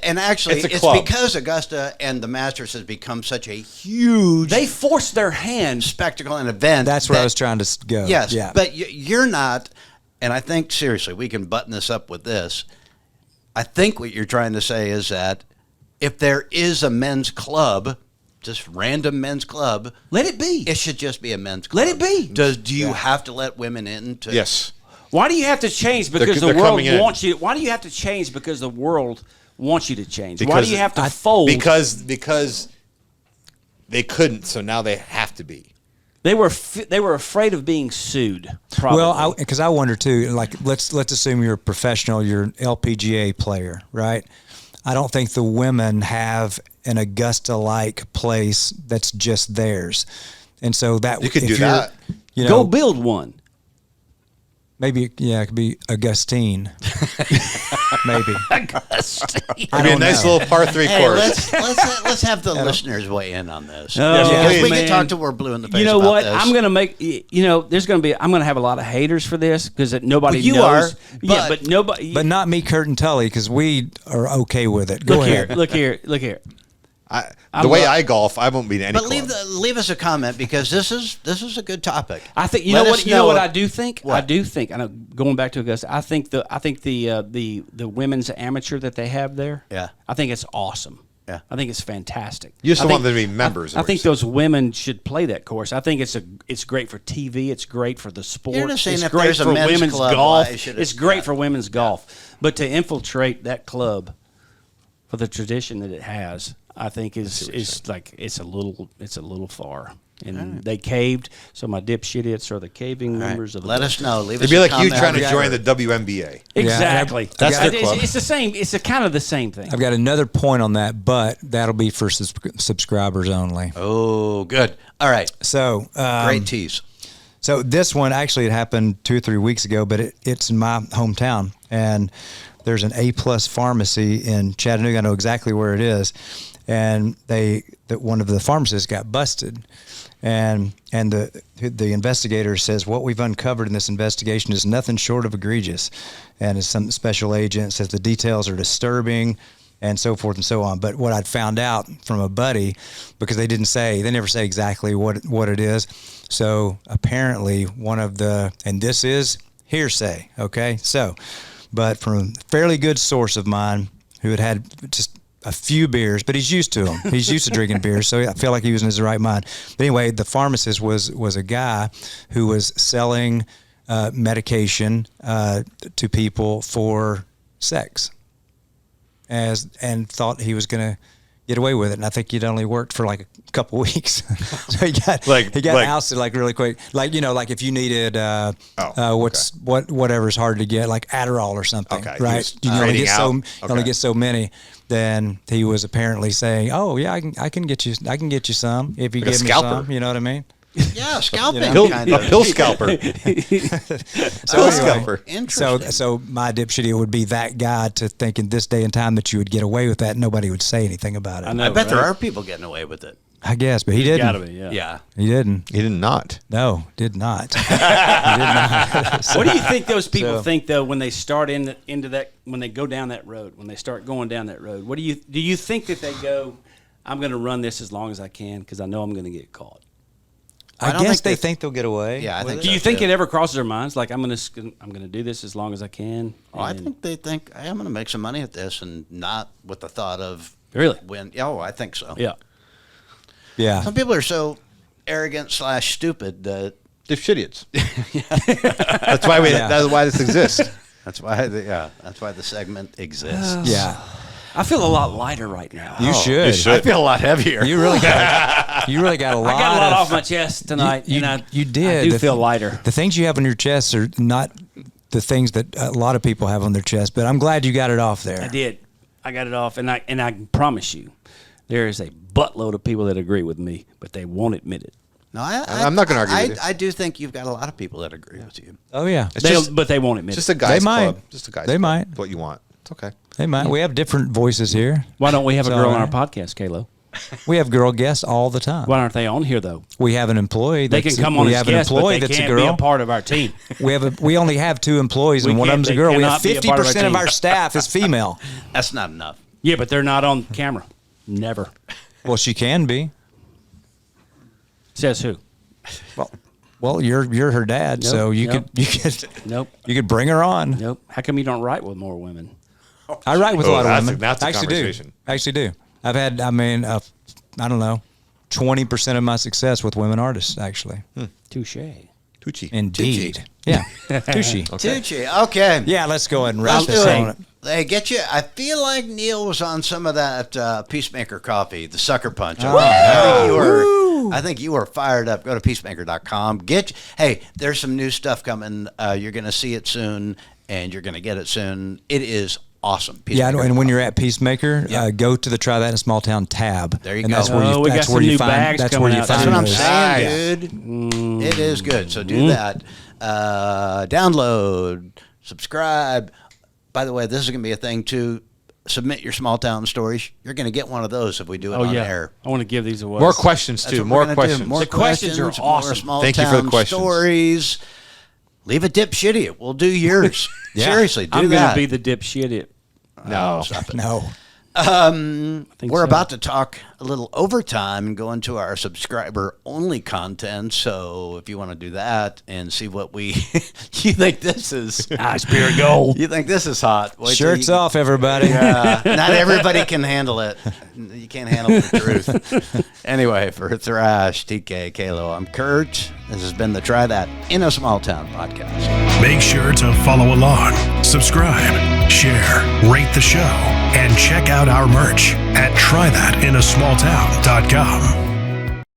And actually, It's a it's club. because Augusta and the Masters has become such a huge They forced their hand. spectacle and event. That's where I was trying to go. Yes, Yeah. but you're not, and I think, seriously, we can button this up with this. I think what you're trying to say is that if there is a men's club, just random men's club, Let it be. it should just be a men's club. Let it be. Do you have to let women in? Yes. Why do you have to change because the they're world coming in. wants you? Why do you have to change because the world wants you to change? Why Because do you have to fold? Because they couldn't, so now they have to be. They were afraid of being sued. Probably. Well, because I wonder too. Like, let's assume you're a professional, you're an LPGA player, right? I don't think the women have an Augusta-like place that's just theirs, and so that You could if do you're- that. You know, go build one. maybe it could be Augustine. Maybe. It'd be a nice little par 3 Hey, course. let's have the listeners weigh in on this. Oh, Because we man. can talk till we're blue in the face. You know about what? this. I'm gonna make. I'm gonna have a lot of haters for this because nobody Well, you knows. are, Yeah, but- but nobody. But not me, Kurt and Tully, because we are okay with it. Go look ahead. here. Look here. The way I golf, I won't be in any But club. leave us a comment because this is a good topic. I think Let us you know what know I do think. What? I do think. I know. Going back to Augusta, I think the women's amateur that they have there. Yeah. I think it's awesome. Yeah. I think it's fantastic. You just I don't want think- them to be members. I think those women should play that course. I think it's great for TV. It's great for the sport. You're just saying it's if great there's a for men's women's club, golf. why should it- It's great yeah. for women's golf. But to infiltrate that club for the tradition that it has, I think is like it's a little far. And they caved. So my dipshidiots are the caving members of the. Let us know. Leave It'd us be a like you comment. trying to join the WNBA. Exactly. That's their It's- club. It's the same. It's kind of the same thing. I've got another point on that, but that'll be for subscribers only. Oh, good. All right. So Great tease. So this one actually it happened 2 or 3 weeks ago, but it's in my hometown, and there's an A+ pharmacy in Chattanooga. I know exactly where it is, and one of the pharmacists got busted, and the investigator says what we've uncovered in this investigation is nothing short of egregious, and as some special agent says the details are disturbing, and so forth and so on. But what I'd found out from a buddy, because they never say exactly what it is. So apparently and this is hearsay, okay? So, but from a fairly good source of mine who had just a few beers, but he's used to them. He's used to drinking beers, so I feel like he was in his right mind. But anyway, the pharmacist was a guy who was selling medication to people for sex, and thought he was going to get away with it. And I think he'd only worked for like a couple weeks, so he got ousted like really quick. Like like if you needed whatever's hard to get, like Adderall or something, Okay. right? You only get so many. Then he was apparently saying, "Oh yeah, I can get you some if you Like a give me scalper. some." You know what I mean? Yeah, scalping. You know? kind A of. pill scalper. So Pill scalper. Interesting. So my dipshidiot would be that guy to think in this day and time that you would get away with that, and nobody would say anything about it. I know. I bet there right? are people getting away with it. I guess, but he didn't. Gotta be, yeah. Yeah. He didn't. He did not. No, did not. He did not. What do you think those people think though when they start into that, when they go down that road, when they start going down that road? What do you think that they go, I'm going to run this as long as I can because I know I'm going to get caught? I guess they think they'll get away. Yeah, I think. Do you think it ever crosses their minds like I'm going to do this as long as I can? Oh, I think they think, hey, I'm going to make some money at this, and not with the thought of really when. Oh, I think so. Yeah. Yeah. Some people are so arrogant / stupid that Dipshidiots. That's why that's why this exists. that's why the segment exists. Yeah. I feel a lot lighter right now. You should. I feel a lot heavier. You really got a lot. I got a lot off my chest tonight. You did. I do feel lighter. The things you have on your chest are not the things that a lot of people have on their chest, but I'm glad you got it off there. I did. I got it off, and I promise you, there is a buttload of people that agree with me, but they won't admit it. No, I'm not going to argue with you. I do think you've got a lot of people that agree with you. Oh yeah. But they won't admit Just it. a guys They might. club. Just a guys They club. might. It's what you want. It's okay. They might. We have different voices here. Why don't we have a It's girl all on our right. podcast, Kalo? We have girl guests all the time. Why aren't they on here though? We have an employee. They can that's- come on we as have an guests, but employee they that's a can't be girl. a part of our team. We only have 2 employees, and one of them's a they girl. We have cannot be a part of our 50% of team. our staff is female. That's not enough. Yeah, but they're not on camera. Never. Well, she can be. Says who? Well, you're her dad, Nope, so you nope. could bring her on. Nope. How come you don't write with more women? I write with a lot of women. That's a I actually conversation. do. I actually do. I've had, I don't know, 20% of my success with women artists, actually. Touche. Tucci. Indeed. Yeah. Touche. Tucci. Okay. Yeah, let's go ahead and wrap I'll this do on it. Hey, get you. I feel like Neil was on some of that Peacemaker coffee, the sucker punch. I think you were fired up. Go to peacemaker.com. Hey, there's some new stuff coming. You're going to see it soon, and you're going to get it soon. It is awesome. Yeah, and when you're at Peacemaker, go to the Try That in a Small Town tab. There you and go. That's where We got that's some where you new find. bags That's coming where you out. find. That's what I'm those. saying, dude. It is good. So do that. Download, subscribe. By the way, this is going to be a thing too. Submit your small town stories. You're going to get one of those if we do it on air. I want to give these away. More questions, That's too. what More we're gonna do. questions. More The questions are more awesome. small Thank you for the town questions. stories. Leave a Dipshidiot. We'll do yours. Seriously, do I'm that. going to be the dipshidiot. No. No. We're about to talk a little overtime and go into our subscriber-only content. So if you want to do that and see what you think this is. Spirit gold. You think this is hot. Wait till Shirts off, everybody. Not everybody can handle it. You can't handle the truth. Anyway, for Thrash, TK, Kalo, I'm Kurt. This has been the Try That in a Small Town podcast. Make sure to follow along, subscribe, share, rate the show, and check out our merch at trythatinasmalltown.com.